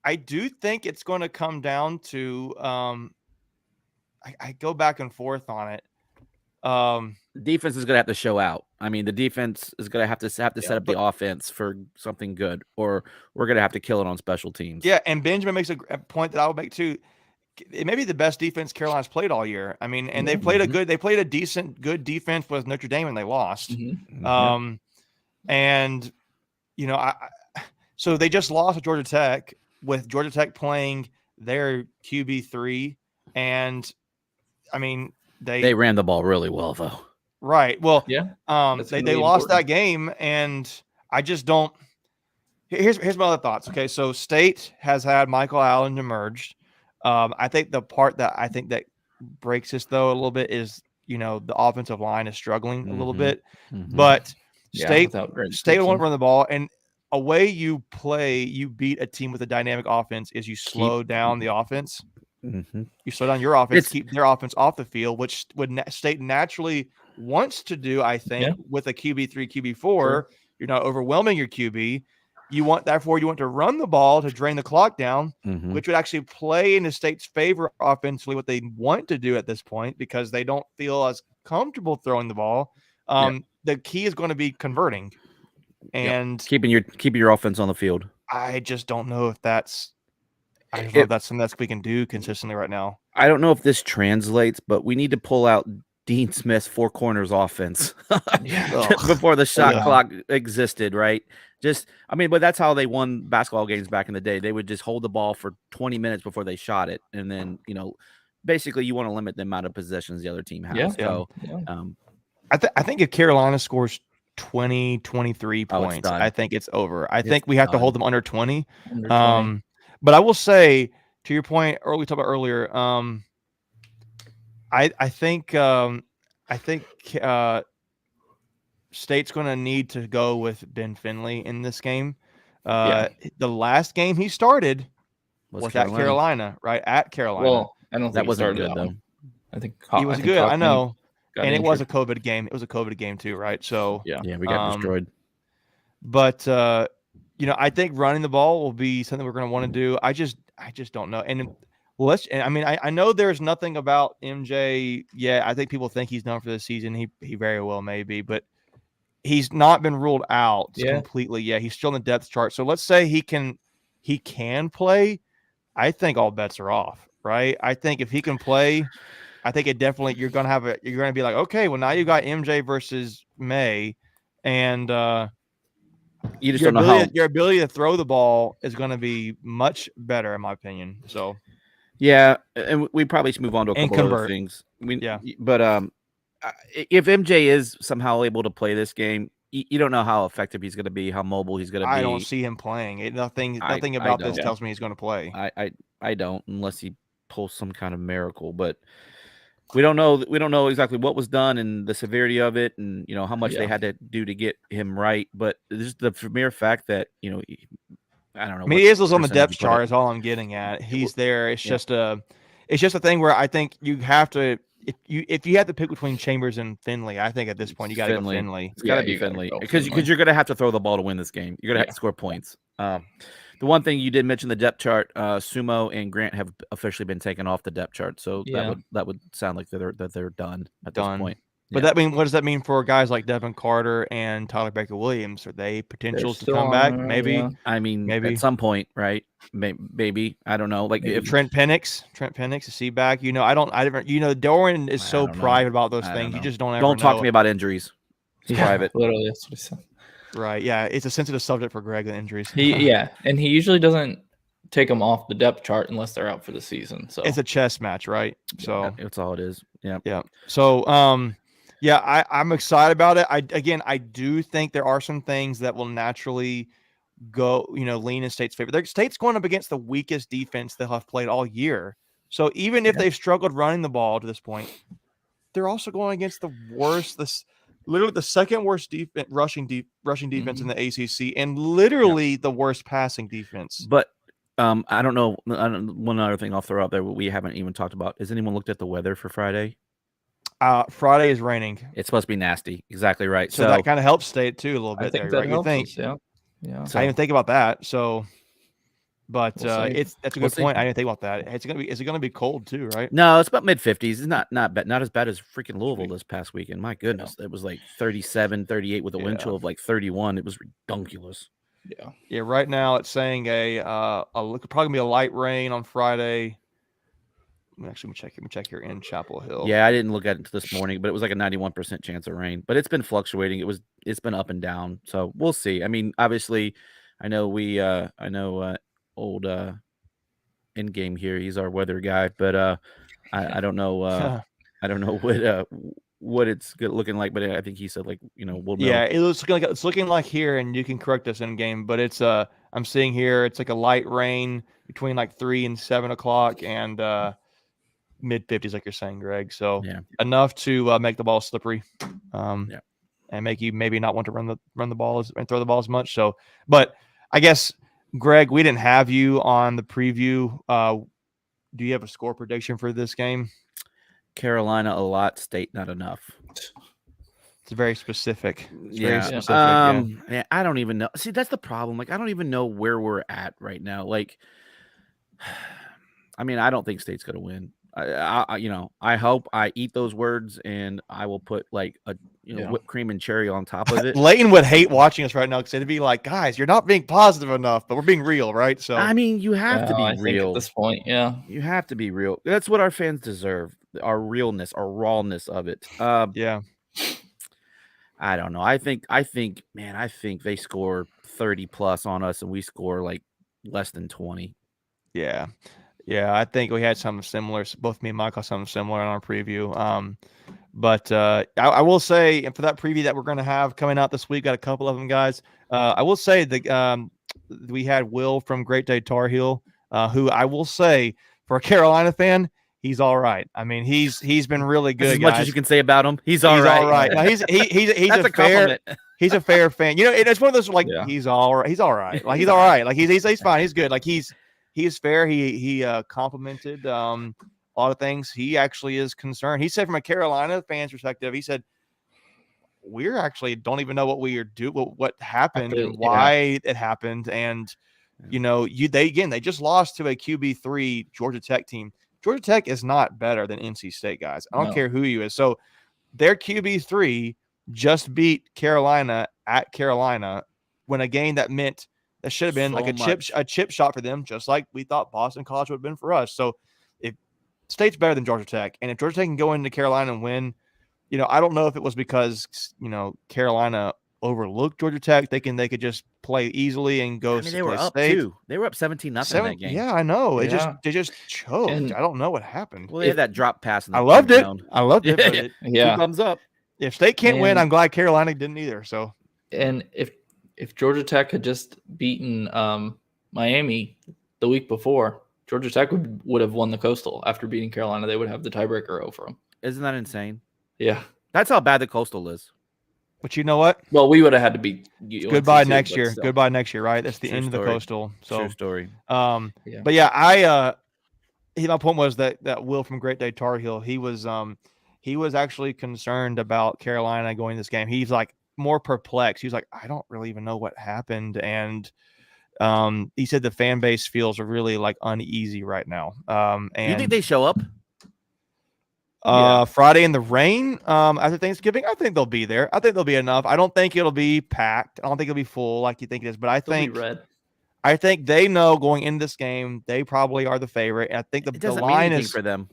A: I do think it's going to come down to I go back and forth on it.
C: Defense is going to have to show out. I mean, the defense is going to have to set up the offense for something good, or we're going to have to kill it on special teams.
A: Yeah, and Benjamin makes a point that I would make too. It may be the best defense Carolina's played all year. I mean, and they played a decent, good defense with Notre Dame, and they lost. And so they just lost to Georgia Tech, with Georgia Tech playing their QB3, and I mean they ran
C: the ball really well though.
A: Right. Well,
B: they
A: lost that game, and I just don't. Here's my other thoughts. Okay, so State has had Michael Allen emerged. I think the part that breaks us though a little bit is the offensive line is struggling a little bit, but State won't run the ball, and a way you beat a team with a dynamic offense is you slow down the offense. You slow down your offense, keep their offense off the field, which State naturally wants to do. I think with a QB3, QB4, you're not overwhelming your QB. You want to run the ball to drain the clock down, which would actually play into State's favor offensively, what they want to do at this point, because they don't feel as comfortable throwing the ball. The key is going to be converting and
C: keeping your offense on the field.
A: I just don't know if that's something that we can do consistently right now.
C: I don't know if this translates, but we need to pull out Dean Smith's four corners offense before the shot clock existed, right? But that's how they won basketball games back in the day. They would just hold the ball for 20 minutes before they shot it. And then, basically you want to limit the amount of possessions the other team has.
A: I think if Carolina scores 20, 23
C: Oh, it's
A: points,
C: done.
A: I think it's over. I
C: It's
A: think we have to
C: done.
A: hold them under 20.
B: Under 20.
A: But I will say, to your point, we talked about earlier, I think State's going to need to go with Ben Finley in this game. The last game he started was at Carolina, right? At Carolina.
B: Well, I don't think
C: That wasn't
B: he started
C: good,
B: that
C: though.
B: one. I think
A: he was good. I know. And
B: injured.
A: it was a COVID game. It was a COVID game too, right? So
B: yeah,
C: we got destroyed.
A: But I think running the ball will be something we're going to want to do. I just don't know. And I know there's nothing about MJ yet. I think people think he's done for the season. He very well may be, but he's not been ruled out completely yet. He's still in the depth chart. So let's say he can play. I think all bets are off, right? I think if he can play, I think it definitely you're going to be like, okay, well now you got MJ versus May, and
C: you just don't know how
A: your ability to throw the ball is going to be much better, in my opinion. So,
C: yeah, and we probably should move on to a couple other things. But if MJ is somehow able to play this game, you don't know how effective he's going to be, how mobile he's going to be.
A: I don't see him playing. Nothing about this tells me he's going to play.
C: I don't, unless he pulls some kind of miracle, but. We don't know exactly what was done and the severity of it, and how much they had to do to get him right. But just the mere fact that I don't know.
A: He is on the depth chart. Is all I'm getting at. He's there. It's just a thing where I think you have to. If you have to pick between Chambers and Finley, I think at this point you got to go Finley.
C: It's got to be Finley because you're going to have to throw the ball to win this game. You're going to have to score points. The one thing you did mention the depth chart, Sumo and Grant have officially been taken off the depth chart, so that would sound like they're done at this point.
A: But what does that mean for guys like Devin Carter and Tyler Baker Williams? Are they potentials to come back? Maybe.
B: Yeah.
C: I mean, maybe at some point, right? Maybe I don't know. Like if
A: Trent Penix, is he back? Doran is so private about those things. You just don't ever.
C: Don't talk to me about injuries. It's private.
B: Literally, that's what he said.
A: Right. Yeah. It's a sensitive subject for Greg, the injuries.
B: And he usually doesn't take them off the depth chart unless they're out for the season. So
A: it's a chess match, right? So
C: that's all it is. Yeah.
A: Yeah. So, I'm excited about it. I do think there are some things that will naturally go, lean in State's favor. State's going up against the weakest defense they'll have played all year. So even if they've struggled running the ball to this point, they're also going against the worst, literally the second worst rushing defense in the ACC, and literally the worst passing defense.
C: But I don't know. One other thing I'll throw out there we haven't even talked about. Has anyone looked at the weather for Friday?
A: Friday is raining.
C: It's supposed to be nasty. Exactly right.
A: So that kind of helps State too a little bit there, right? You think?
B: Yeah.
A: So I didn't think about that. So, but that's a good point. I didn't think about that. Is it gonna be cold too, right?
C: No, it's about mid-50s. It's not as bad as freaking Louisville this past weekend. My goodness, it was like 37, 38 with a wind chill of like 31. It was ridiculous.
A: Yeah. Right now it's saying probably gonna be a light rain on Friday. Actually, let me check here in Chapel Hill.
C: Yeah, I didn't look at it this morning, but it was like a 91% chance of rain. But it's been fluctuating. It's been up and down. So we'll see. I mean, obviously, I know old in game here. He's our weather guy, but I don't know. I don't know what it's looking like, but I think he said we'll know.
A: Yeah, it's looking like here, and you can correct us in game, but it's I'm seeing here it's like a light rain between like 3 and 7 o'clock and mid-50s, like you're saying, Greg. So enough to make the ball slippery, and make you maybe not want to run the ball and throw the ball as much. So, but I guess, Greg, we didn't have you on the preview. Do you have a score prediction for this game?
C: Carolina a lot, State not enough.
A: It's very specific.
C: Very specific. I don't even know. See, that's the problem. Like, I don't even know where we're at right now. Like, I mean, I don't think State's going to win. I hope I eat those words and I will put like a whipped cream and cherry on top of it.
A: Layton would hate watching us right now because it'd be like, guys, you're not being positive enough, but we're being real, right? So
C: I mean, you have to be real
B: at this point. Yeah,
C: you have to be real. That's what our fans deserve. Our realness, our rawness of it.
A: Yeah.
C: I don't know. I think they score 30 plus on us and we score like less than 20.
A: Yeah. Yeah, I think we had something similar. Both me and Mike had something similar in our preview. But I will say, and for that preview that we're going to have coming out this week, got a couple of them, guys. I will say that we had Will from Great Day Tar Heel, who I will say, for a Carolina fan, he's all right. I mean, he's been really good.
C: As much
A: guys.
C: as you can say about him, he's
A: all
C: right.
A: right. Now he's
C: That's
A: a
C: a
A: fair.
C: compliment.
A: He's a fair fan. You know, it's one of those like
B: Yeah.
A: he's all right. He's all right. Like he's all right. Like he's fine. He's good. Like he's fair. He complimented a lot of things. He actually is concerned. He said from a Carolina fan's perspective, he said we're actually don't even know what we are what happened and why it happened. And you know, they just lost to a QB3 Georgia Tech team. Georgia Tech is not better than NC State, guys. I don't care who you is. So their QB3 just beat Carolina at Carolina when a game that meant that should have been
C: So
A: like a chip shot for them, just like we thought Boston College would have been for us. So if State's better than Georgia Tech, and if Georgia Tech can go into Carolina and win, you know, I don't know if it was because, you know, Carolina overlooked Georgia Tech, thinking they could just play easily and go.
C: I mean, they were up
A: State.
C: too. They were up 17-0 in that game.
A: Yeah, I know.
B: Yeah.
A: They just choked.
B: And
A: I don't know what happened.
C: Well, they had that drop pass. In the
A: I loved it.
C: zone.
A: I loved it. But
C: Two thumbs up.
A: If State can't win, I'm glad Carolina didn't either. So,
B: and if Georgia Tech had just beaten Miami the week before, Georgia Tech would have won the Coastal. After beating Carolina, they would have the tiebreaker over them.
C: Isn't that insane?
B: Yeah,
C: that's how bad the Coastal is.
A: But you know what?
B: Well, we would have had to beat UNC
A: goodbye
B: too,
A: next year.
B: still.
A: Goodbye next year, right? That's the
C: True
A: end
C: story.
A: of the Coastal. So,
C: true story.
A: But yeah, my point was that Will from Great Day Tar Heel, he was actually concerned about Carolina going this game. He's like more perplexed. He was like, I don't really even know what happened. And he said the fan base feels really like uneasy right now. And
C: you think they show up?
A: Friday in the rain after Thanksgiving? I think they'll be there. I think there'll be enough. I don't think it'll be packed. I don't think it'll be full like you think it is. But I think they know going into this game they probably are the favorite. And I think the line is
C: for them.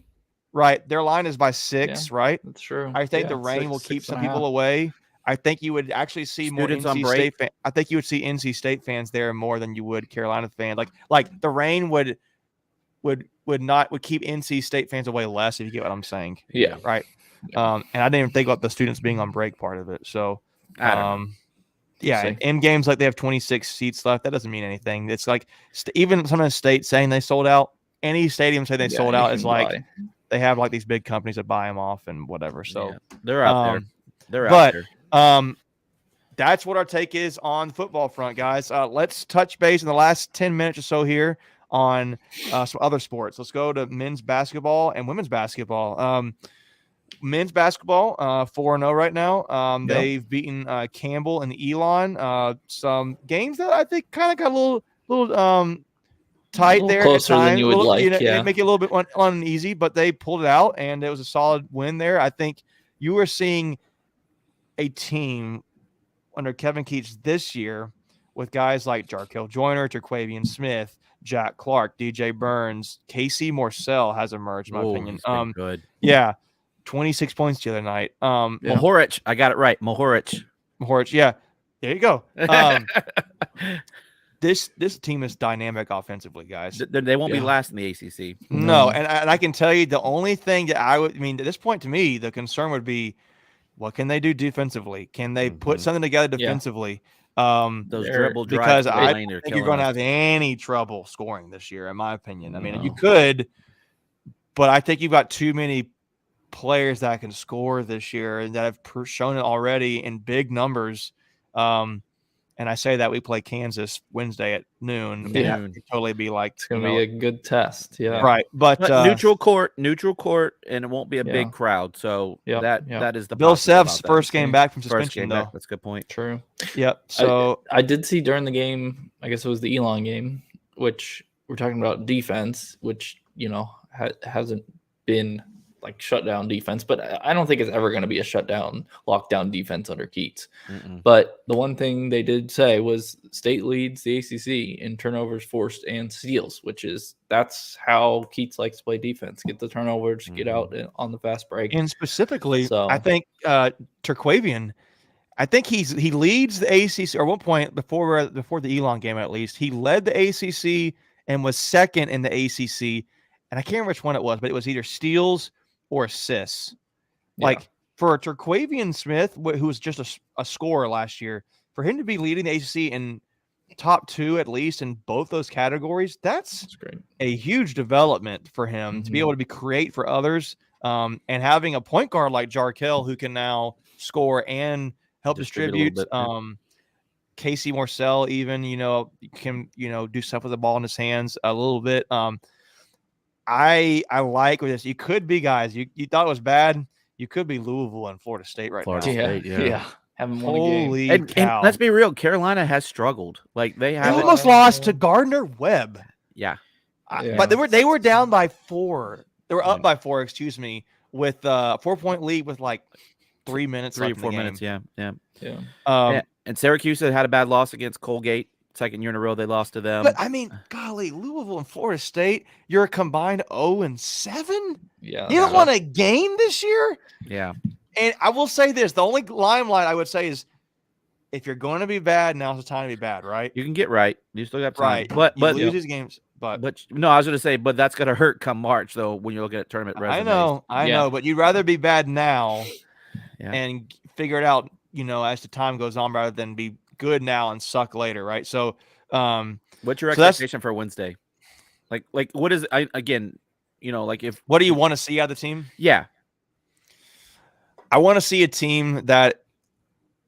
A: Right. Their line is by 6, right?
B: That's true.
A: I think the rain will keep some people away. I think you would actually see more NC State fans. I think you would see NC State fans there more than you would Carolina fans. Like the rain would keep NC State fans away less, if you get what I'm saying.
B: Yeah.
A: Right. And I didn't even think about the students being on break part of it. So in games like they have 26 seats left, that doesn't mean anything. It's like even some of the states saying they sold out. Any stadium say they sold out is like they have like these big companies that buy them off and whatever. So
C: they're out there. They're out there.
A: That's what our take is on the football front, guys. Let's touch base in the last 10 minutes or so here on some other sports. Let's go to men's basketball and women's basketball. Men's basketball, 4-0 right now. They've beaten Campbell and Elon. Some games that I think kind of got a little tight there.
B: Closer than you would like.
A: It make it a little bit uneasy, but they pulled it out, and it was a solid win there. I think you were seeing a team under Kevin Keats this year with guys like Jarkel Joyner, Terquavian Smith, Jack Clark, DJ Burns, KC Morsell has emerged, in my opinion.
C: Good.
A: Yeah. 26 points the other night.
C: Mohoric. I got it right. Mohoric.
A: Yeah. There you go. This team is dynamic offensively, guys.
C: They won't be last in the ACC.
A: No, and I can tell you the only thing that at this point to me, the concern would be, what can they do defensively? Can they put something together defensively?
C: Those dribble drives,
A: because I don't think you're going to have any trouble scoring this year, in my opinion. I mean, you could, but I think you've got too many players that can score this year and that have shown it already in big numbers. And I say that we play Kansas Wednesday at noon.
B: Yeah,
A: it'd totally be like
B: it's gonna be a good test. Yeah,
A: right. But
C: neutral court, and it won't be a big crowd. So that is the
A: Bill Self's first game back from suspension, though.
C: That's a good point.
B: True.
A: Yep. So
B: I did see during the game, I guess it was the Elon game, which we're talking about defense, which hasn't been like shutdown defense, but I don't think it's ever going to be a shutdown, lockdown defense under Keats. But the one thing they did say was State leads the ACC in turnovers forced and steals, that's how Keats likes to play defense. Get the turnovers, get out on the fast break.
A: And specifically, I think Terquavian, I think he leads the ACC, or at one point before the Elon game, at least he led the ACC and was second in the ACC and I can't remember which one it was, but it was either steals or assists. Like for Terquavian Smith, who was just a scorer last year, for him to be leading the ACC in top 2 at least in both those categories, that's
B: great.
A: A huge development for him to be able to create for others, and having a point guard like Jarkel who can now score and help distribute. Casey Morcell even, can, do stuff with the ball in his hands a little bit. I like this. You could be, guys, you thought it was bad. You could be Louisville and Florida State right now.
C: State,
B: yeah. Haven't won a
A: Holy
B: game.
A: cow.
C: And let's be real, Carolina has struggled. Like they
A: almost lost to Gardner Webb.
C: Yeah.
A: But they were down by 4. They were up by 4, excuse me, with a 4-point lead with like 3 minutes,
C: 3 or
A: left
C: 4
A: in the
C: minutes.
A: game.
C: Yeah. And Syracuse had a bad loss against Colgate. Second year in a row they lost to them.
A: But I mean, golly, Louisville and Florida State, you're a combined 0-7.
B: Yeah,
A: you don't won a game this year.
C: Yeah.
A: And I will say this: the only limelight I would say is, if you're going to be bad, now's the time to be bad, right?
C: You can get right. You still got time.
A: Right,
C: But
A: you lose these games. But
C: no, I was going to say, but that's going to hurt come March though when you're looking at tournament resumes.
A: I know, but you'd rather be bad now
C: Yeah.
A: and figure it out, as the time goes on, rather than be good now and suck later, right? So,
C: what's your expectation for Wednesday? Like what is like if
A: what do you want to see out of the team?
C: Yeah,
A: I want to see a team that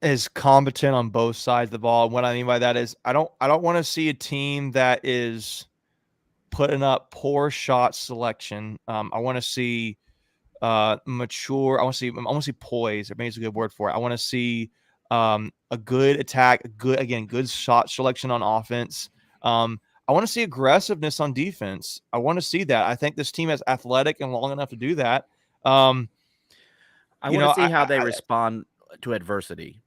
A: is competent on both sides of the ball. And what I mean by that is I don't want to see a team that is putting up poor shot selection. I want to see mature. I want to see poise. Maybe it's a good word for it. I want to see a good attack, good shot selection on offense. I want to see aggressiveness on defense. I want to see that. I think this team is athletic and long enough to do that.
C: I want to see how they respond to adversity.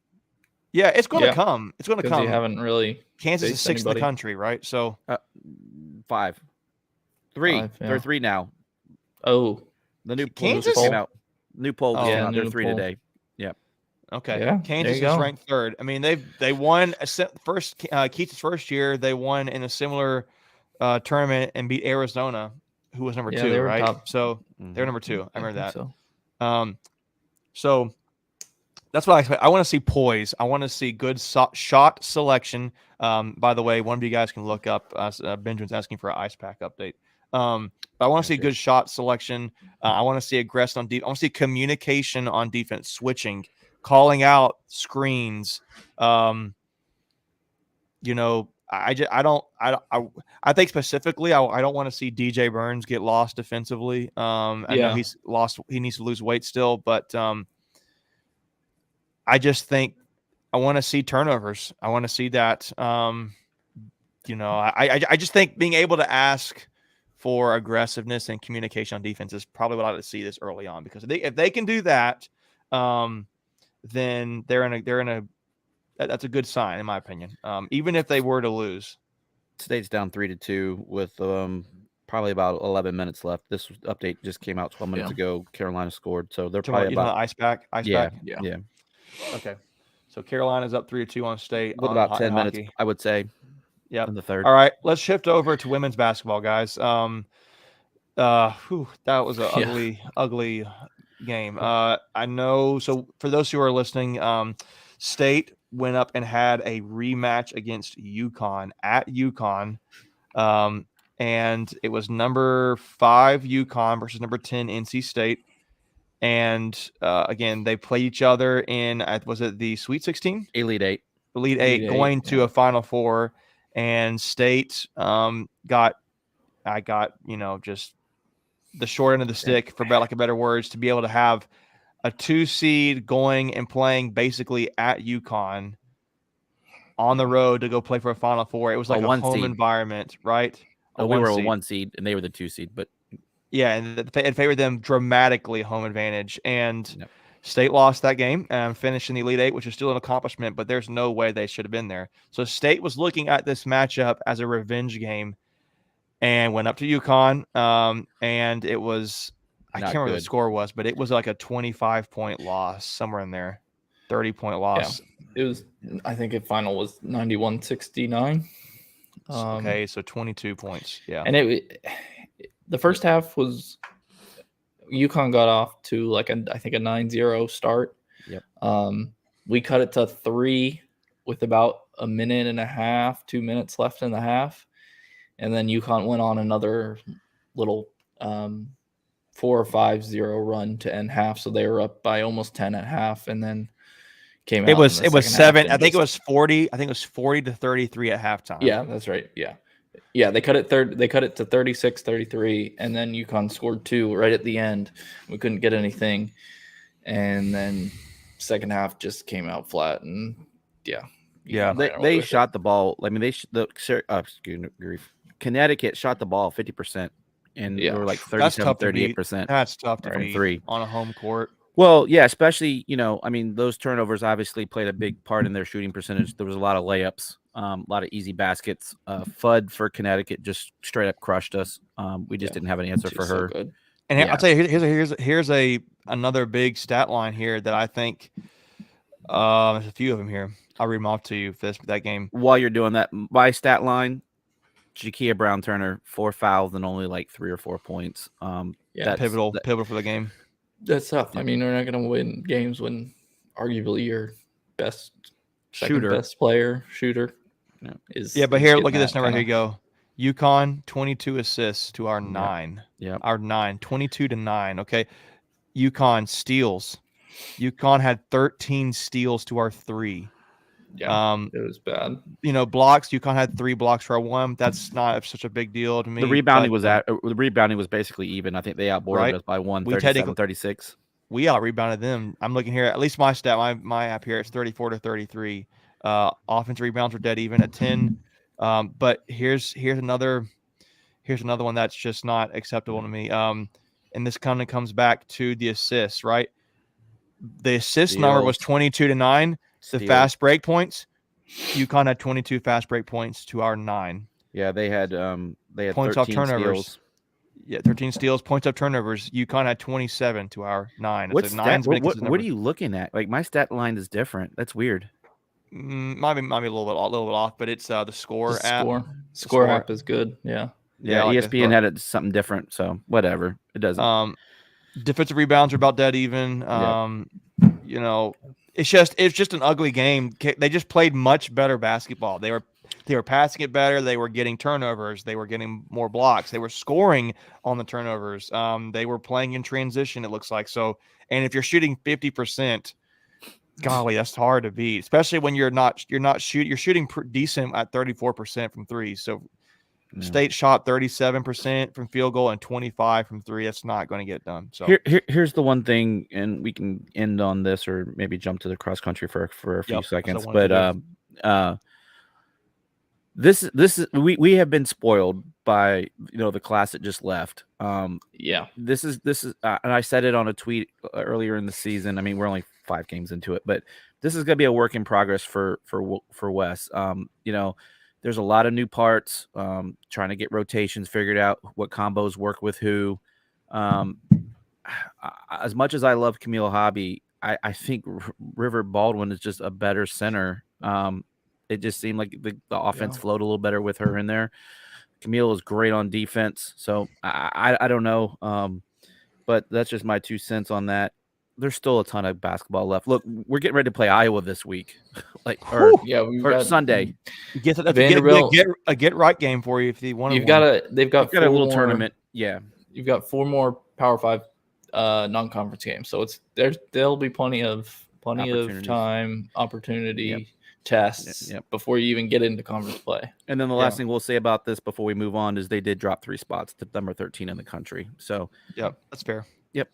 A: Yeah, it's going to come. It's going to come.
B: You haven't really.
A: Kansas is 6th in the country, right? So
C: 5, 3.
B: Yeah.
C: They're 3 now.
B: Oh,
C: the new
A: Kansas
C: poll came out. New poll came out. They're 3
B: poll.
C: today. Yep.
A: Okay.
B: Yeah,
A: Kansas is ranked 3rd. I mean, they won Keats' first year. They won in a similar tournament and beat Arizona, who was number 2, right?
B: Top.
A: So they're number 2. I remember that.
B: So.
A: So that's what I expect. I want to see poise. I want to see good shot selection. By the way, one of you guys can look up. Benjamin's asking for an ice pack update. But I want to see good shot selection. I want to see aggressive on defense. I want to see communication on defense, switching, calling out screens. I think specifically, I don't want to see DJ Burns get lost defensively. I know he's lost. He needs to lose weight still, but I just think I want to see turnovers. I want to see that. I just think being able to ask for aggressiveness and communication on defense is probably what I like to see this early on, because if they can do that, then that's a good sign in my opinion. Even if they were to lose.
C: State's down 3-2 with probably about 11 minutes left. This update just came out 12 minutes ago. Carolina scored, so they're probably about
A: ice back.
C: Yeah.
A: Okay, so Carolina's up 3-2 on State
C: with about 10 minutes, I would say.
A: Yeah,
C: in the 3rd.
A: All right, let's shift over to women's basketball, guys. That was an ugly game. I know. So for those who are listening, State went up and had a rematch against UConn at UConn. And it was number 5 UConn versus number 10 NC State. And again, they played each other in, was it the Sweet 16?
C: Elite 8.
A: Elite 8 going to a Final Four. And State got just the short end of the stick, for lack of better words, to be able to have a 2 seed going and playing basically at UConn on the road to go play for a Final Four. It was like a home environment, right?
C: We were a 1 seed and they were the 2 seed, but
A: yeah, and it favored them dramatically, home advantage. And State lost that game and finished in the Elite 8, which is still an accomplishment, but there's no way they should have been there. So State was looking at this matchup as a revenge game and went up to UConn. And it was, I can't remember what the score was, but it was like a 25-point loss, somewhere in there, 30-point loss.
B: Yeah. It was, I think the final was 91-69.
A: Okay, so 22 points. Yeah.
B: And The first half was UConn got off to like I think a 9-0 start.
C: Yep.
B: We cut it to 3 with about a minute and a half, 2 minutes left in the half, and then UConn went on another little 4 or 5-0 run to end half. So they were up by almost 10 at half, and then came out.
A: It was
B: in the second
A: 7.
B: half
A: I think it
B: just-
A: was 40. I think it was 40-33 at halftime.
B: Yeah, that's right. Yeah, they cut it They cut it to 36-33, and then UConn scored 2 right at the end. We couldn't get anything, and then second half just came out flat, and
A: Yeah.
C: They shot the ball. I mean, Connecticut shot the ball 50%, and they were like
A: That's
C: 37,
A: tough to beat.
C: 38%.
A: That's tough to
C: from
A: beat
C: 3
A: on a home court.
C: Well, yeah, especially, I mean, those turnovers obviously played a big part in their shooting percentage. There was a lot of layups, a lot of easy baskets. Fudd for Connecticut just straight up crushed us. We just didn't have an answer for her.
B: So
A: and I'll tell you, here's another big stat line here that I think there's a few of them here. I'll read them off to you for that game.
C: While you're doing that, my stat line, Jakia Brown-Turner, 4 fouls and only like 3 or 4 points.
A: That's pivotal for the game.
B: That's tough. I mean, we're not going to win games when arguably your best player shooter is.
A: Yeah, but here, look at this number. Here you go. UConn 22 assists to our 9.
C: Yeah,
A: our 9, 22-9. Okay, UConn steals. UConn had 13 steals to our 3.
B: Yeah, it was bad.
A: Blocks. UConn had 3 blocks for our 1. That's not such a big deal to me.
C: The rebounding was basically even. I think they outboarded us by 37-36.
A: We out rebounded them. I'm looking here. At least my stat, my app here, it's 34-33. Offensive rebounds were dead even at 10. But here's another one that's just not acceptable to me. And this kind of comes back to the assists, right? The assist number was 22-9. The fast break points, UConn had 22 fast break points to our 9.
C: Yeah, they had
A: points off turnovers.
C: Steals.
A: Yeah, 13 steals, points off turnovers. UConn had 27 to our 9.
C: What are you looking at? Like, my stat line is different. That's weird.
A: Might be a little bit off, but it's the score app.
B: Score app is good. Yeah.
C: Yeah, like ESPN had something different, so whatever. It doesn't.
A: Defensive rebounds are about dead even. It's just an ugly game. They just played much better basketball. They were passing it better. They were getting turnovers. They were getting more blocks. They were scoring on the turnovers. They were playing in transition, it looks like. So, and if you're shooting 50%, golly, that's hard to beat, especially when you're shooting decent at 34% from 3. So State shot 37% from field goal and 25 from 3. That's not going to get done. So
C: here's the one thing, and we can end on this or maybe jump to the cross country for a few seconds. But this is we have been spoiled by the class that just left. This is and I said it on a tweet earlier in the season. I mean, we're only 5 games into it, but this is going to be a work in progress for Wes. There's a lot of new parts, trying to get rotations figured out, what combos work with who. As much as I love Camille Hobby, I think River Baldwin is just a better center. It just seemed like the offense flowed a little better with her in there. Camille is great on defense. So I don't know. But that's just my 2 cents on that. There's still a ton of basketball left. Look, we're getting ready to play Iowa this week, or Sunday.
A: That's a get right game for you if you want.
B: They've got a little
C: tournament. Yeah,
B: you've got 4 more Power 5 non-conference games, so there'll be plenty of time, opportunity, tests before you even get into conference play.
C: And then the last thing we'll say about this before we move on is they did drop 3 spots to number 13 in the country. So
A: that's fair.
C: Yep.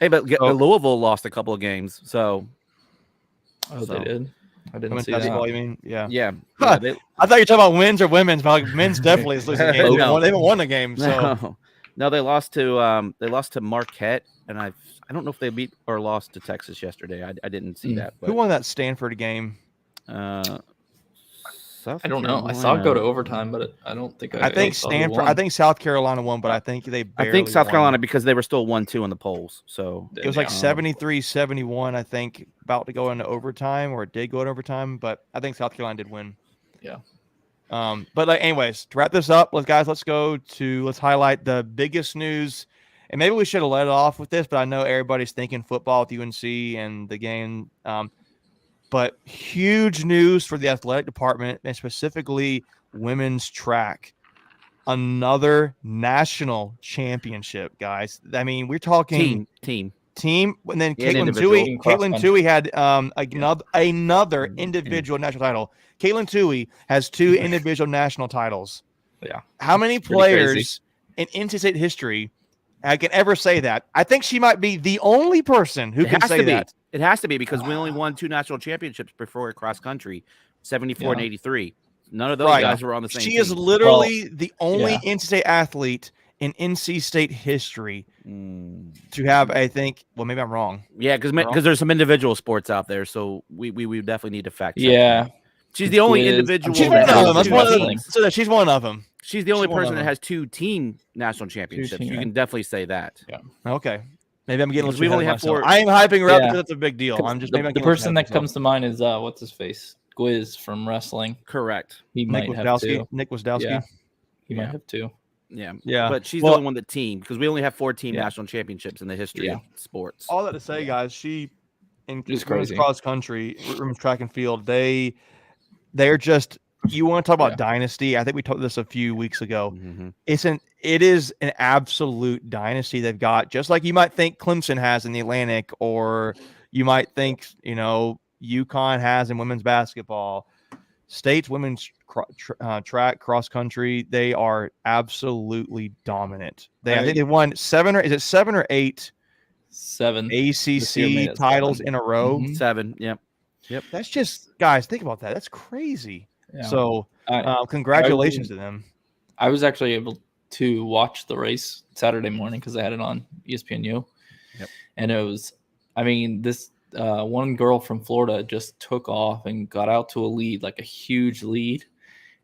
C: Hey, but Louisville lost a couple of games, so.
B: They did. I didn't see that.
A: You mean? Yeah.
C: I
A: thought you were talking about men's or women's, but men's definitely is losing games. They haven't won a game. So
C: no, they lost to Marquette, and I don't know if they beat or lost to Texas yesterday. I didn't see that. But,
A: who won that Stanford game?
B: I don't know. I saw it go to overtime, but I don't think
A: I think Stanford. I think South Carolina won, but I think they barely
C: I think South
A: won.
C: Carolina because they were still 1-2 in the polls. So
A: it was like 73-71, I think, about to go into overtime, or it did go into overtime, but I think South Carolina did win.
B: Yeah.
A: But anyways, to wrap this up, let's highlight the biggest news. And maybe we should have let it off with this, but I know everybody's thinking football with UNC and the game. But huge news for the athletic department and specifically women's track. Another national championship, guys. I mean, we're talking
C: team,
A: and then
C: Yeah,
A: Caitlin Toohey had another individual national title. Caitlin Toohey has 2 individual national titles.
B: Yeah.
A: How many players in NC State history I can ever say that? I think she might be the only person who can say that.
C: It has to be because we only won 2 national championships before cross country, 74 and 83. None of those guys were on the same team.
A: She is literally the only NC State athlete in NC State history to have, I think, well, maybe I'm wrong.
C: Yeah, because there's some individual sports out there, so we definitely need to fact check.
B: Yeah.
C: She's the only individual.
A: She's one of them. So she's one of them.
C: She's the only person that has 2 team national championships. You can definitely say that.
B: Yeah.
A: Okay. Maybe I'm getting.
C: We only have 4.
A: I am hyping her up because it's a big deal. I'm just
B: the person that comes to mind is what's his face, Gwiz from wrestling.
C: Correct.
B: He might have 2.
A: Nick Wisdowski.
B: Yeah. He might have 2.
C: Yeah. But she's the only one that team because we only have 4 team national championships in the history of sports.
A: All that to say, guys, she in
B: crazy.
A: Cross country, women's track and field, they're just. You want to talk about dynasty? I think we talked this a few weeks ago. It is an absolute dynasty they've got, just like you might think Clemson has in the Atlantic, or you might think UConn has in women's basketball. State's women's track, cross country, they are absolutely dominant. I think they won 7 or 8 ACC titles in a row.
C: 7. Yep.
A: That's just, guys, think about that. That's crazy.
B: Yeah.
A: So congratulations to them.
B: I was actually able to watch the race Saturday morning because I had it on ESPNU. And it was, this one girl from Florida just took off and got out to a lead, like a huge lead.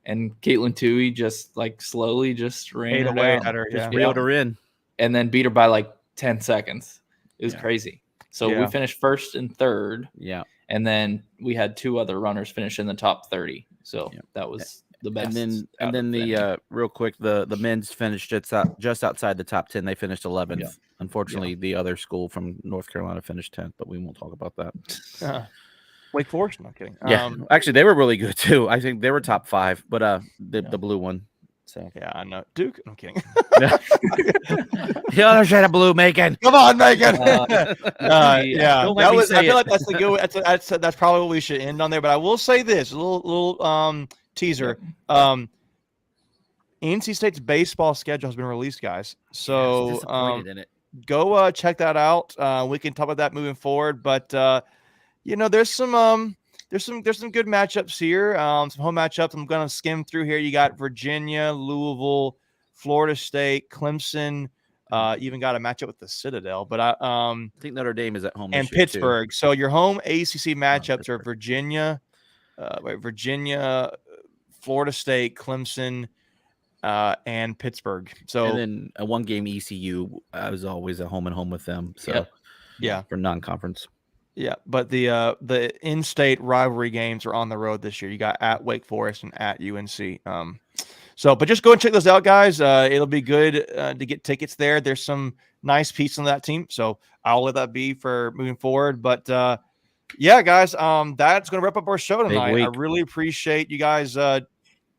B: And Caitlin Toohey just slowly just ran
A: away at her,
C: reeled her in.
B: And then beat her by 10 seconds. It was crazy. So we finished first and third.
C: Yeah.
B: And then we had 2 other runners finish in the top 30. So that was the best.
C: And then the real quick, the men's finished just outside the top 10. They finished 11th. Yeah. Unfortunately, the other school from North Carolina finished 10th, but we won't talk about that.
A: Wake Forest, no kidding.
C: Yeah, actually, they were really good too. I think they were top 5, but the blue one. So
A: yeah, I know Duke. I'm kidding.
C: The other shade of blue, Macon.
A: Come on, Macon. Yeah, I feel like that's the good. That's probably what we should end on there. But I will say this: a little teaser. NC State's baseball schedule has been released, guys. So
C: in it.
A: Go check that out. We can talk about that moving forward. But there's some good matchups here. Some home matchups. I'm gonna skim through here. You got Virginia, Louisville, Florida State, Clemson. Even got a matchup with the Citadel, but I
C: think Notre Dame is at home
A: and Pittsburgh. Too. So your home ACC matchups are Virginia, Florida State, Clemson, and Pittsburgh. So
C: and then a 1-game ECU. I was always at home and home with them. So for non-conference.
A: Yeah, but the in-state rivalry games are on the road this year. You got at Wake Forest and at UNC. But just go and check those out, guys. It'll be good to get tickets there. There's some nice pieces on that team, so I'll let that be for moving forward. But guys, that's going to wrap up our show tonight. I really appreciate you guys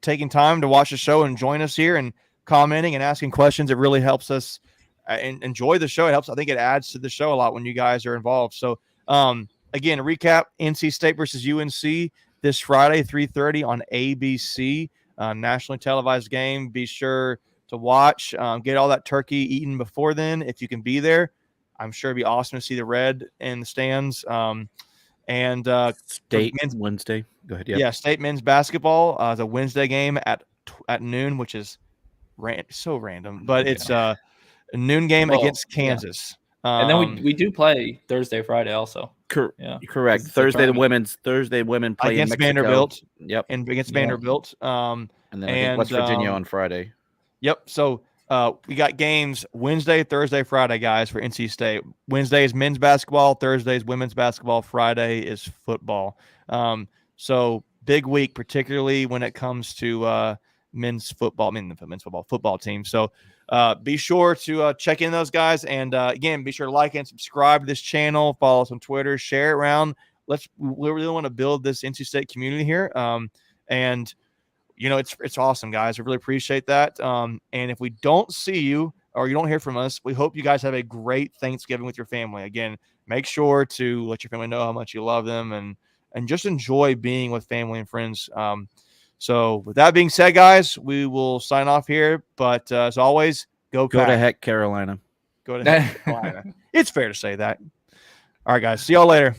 A: taking time to watch the show and join us here and commenting and asking questions. It really helps us enjoy the show. I think it adds to the show a lot when you guys are involved. So. Again, a recap: NC State versus UNC this Friday, 3:30 on ABC, nationally televised game. Be sure to watch. Get all that turkey eaten before then if you can be there. I'm sure it'd be awesome to see the red in the stands.
C: State men's Wednesday. Go ahead.
A: Yeah, State men's basketball is a Wednesday game at noon, which is so random, but it's a noon game against Kansas.
B: Yeah. And then we do play Thursday, Friday also.
C: Correct. Thursday women play
A: against
C: in
A: Vanderbilt.
C: Yep.
A: And against Vanderbilt.
C: And then West Virginia on Friday.
A: Yep. So we got games Wednesday, Thursday, Friday, guys, for NC State. Wednesday is men's basketball. Thursday is women's basketball. Friday is football. So big week, particularly when it comes to men's football football team. So be sure to check in those guys. And again, be sure to like and subscribe to this channel, follow us on Twitter, share it around. We really want to build this NC State community here. And it's awesome, guys. I really appreciate that. And if we don't see you or you don't hear from us, we hope you guys have a great Thanksgiving with your family. Again, make sure to let your family know how much you love them and just enjoy being with family and friends. So with that being said, guys, we will sign off here. But as always, go
C: to
A: Pack.
C: heck, Carolina.
A: Go to heck, Carolina. It's fair to say that. All right, guys. See y'all later.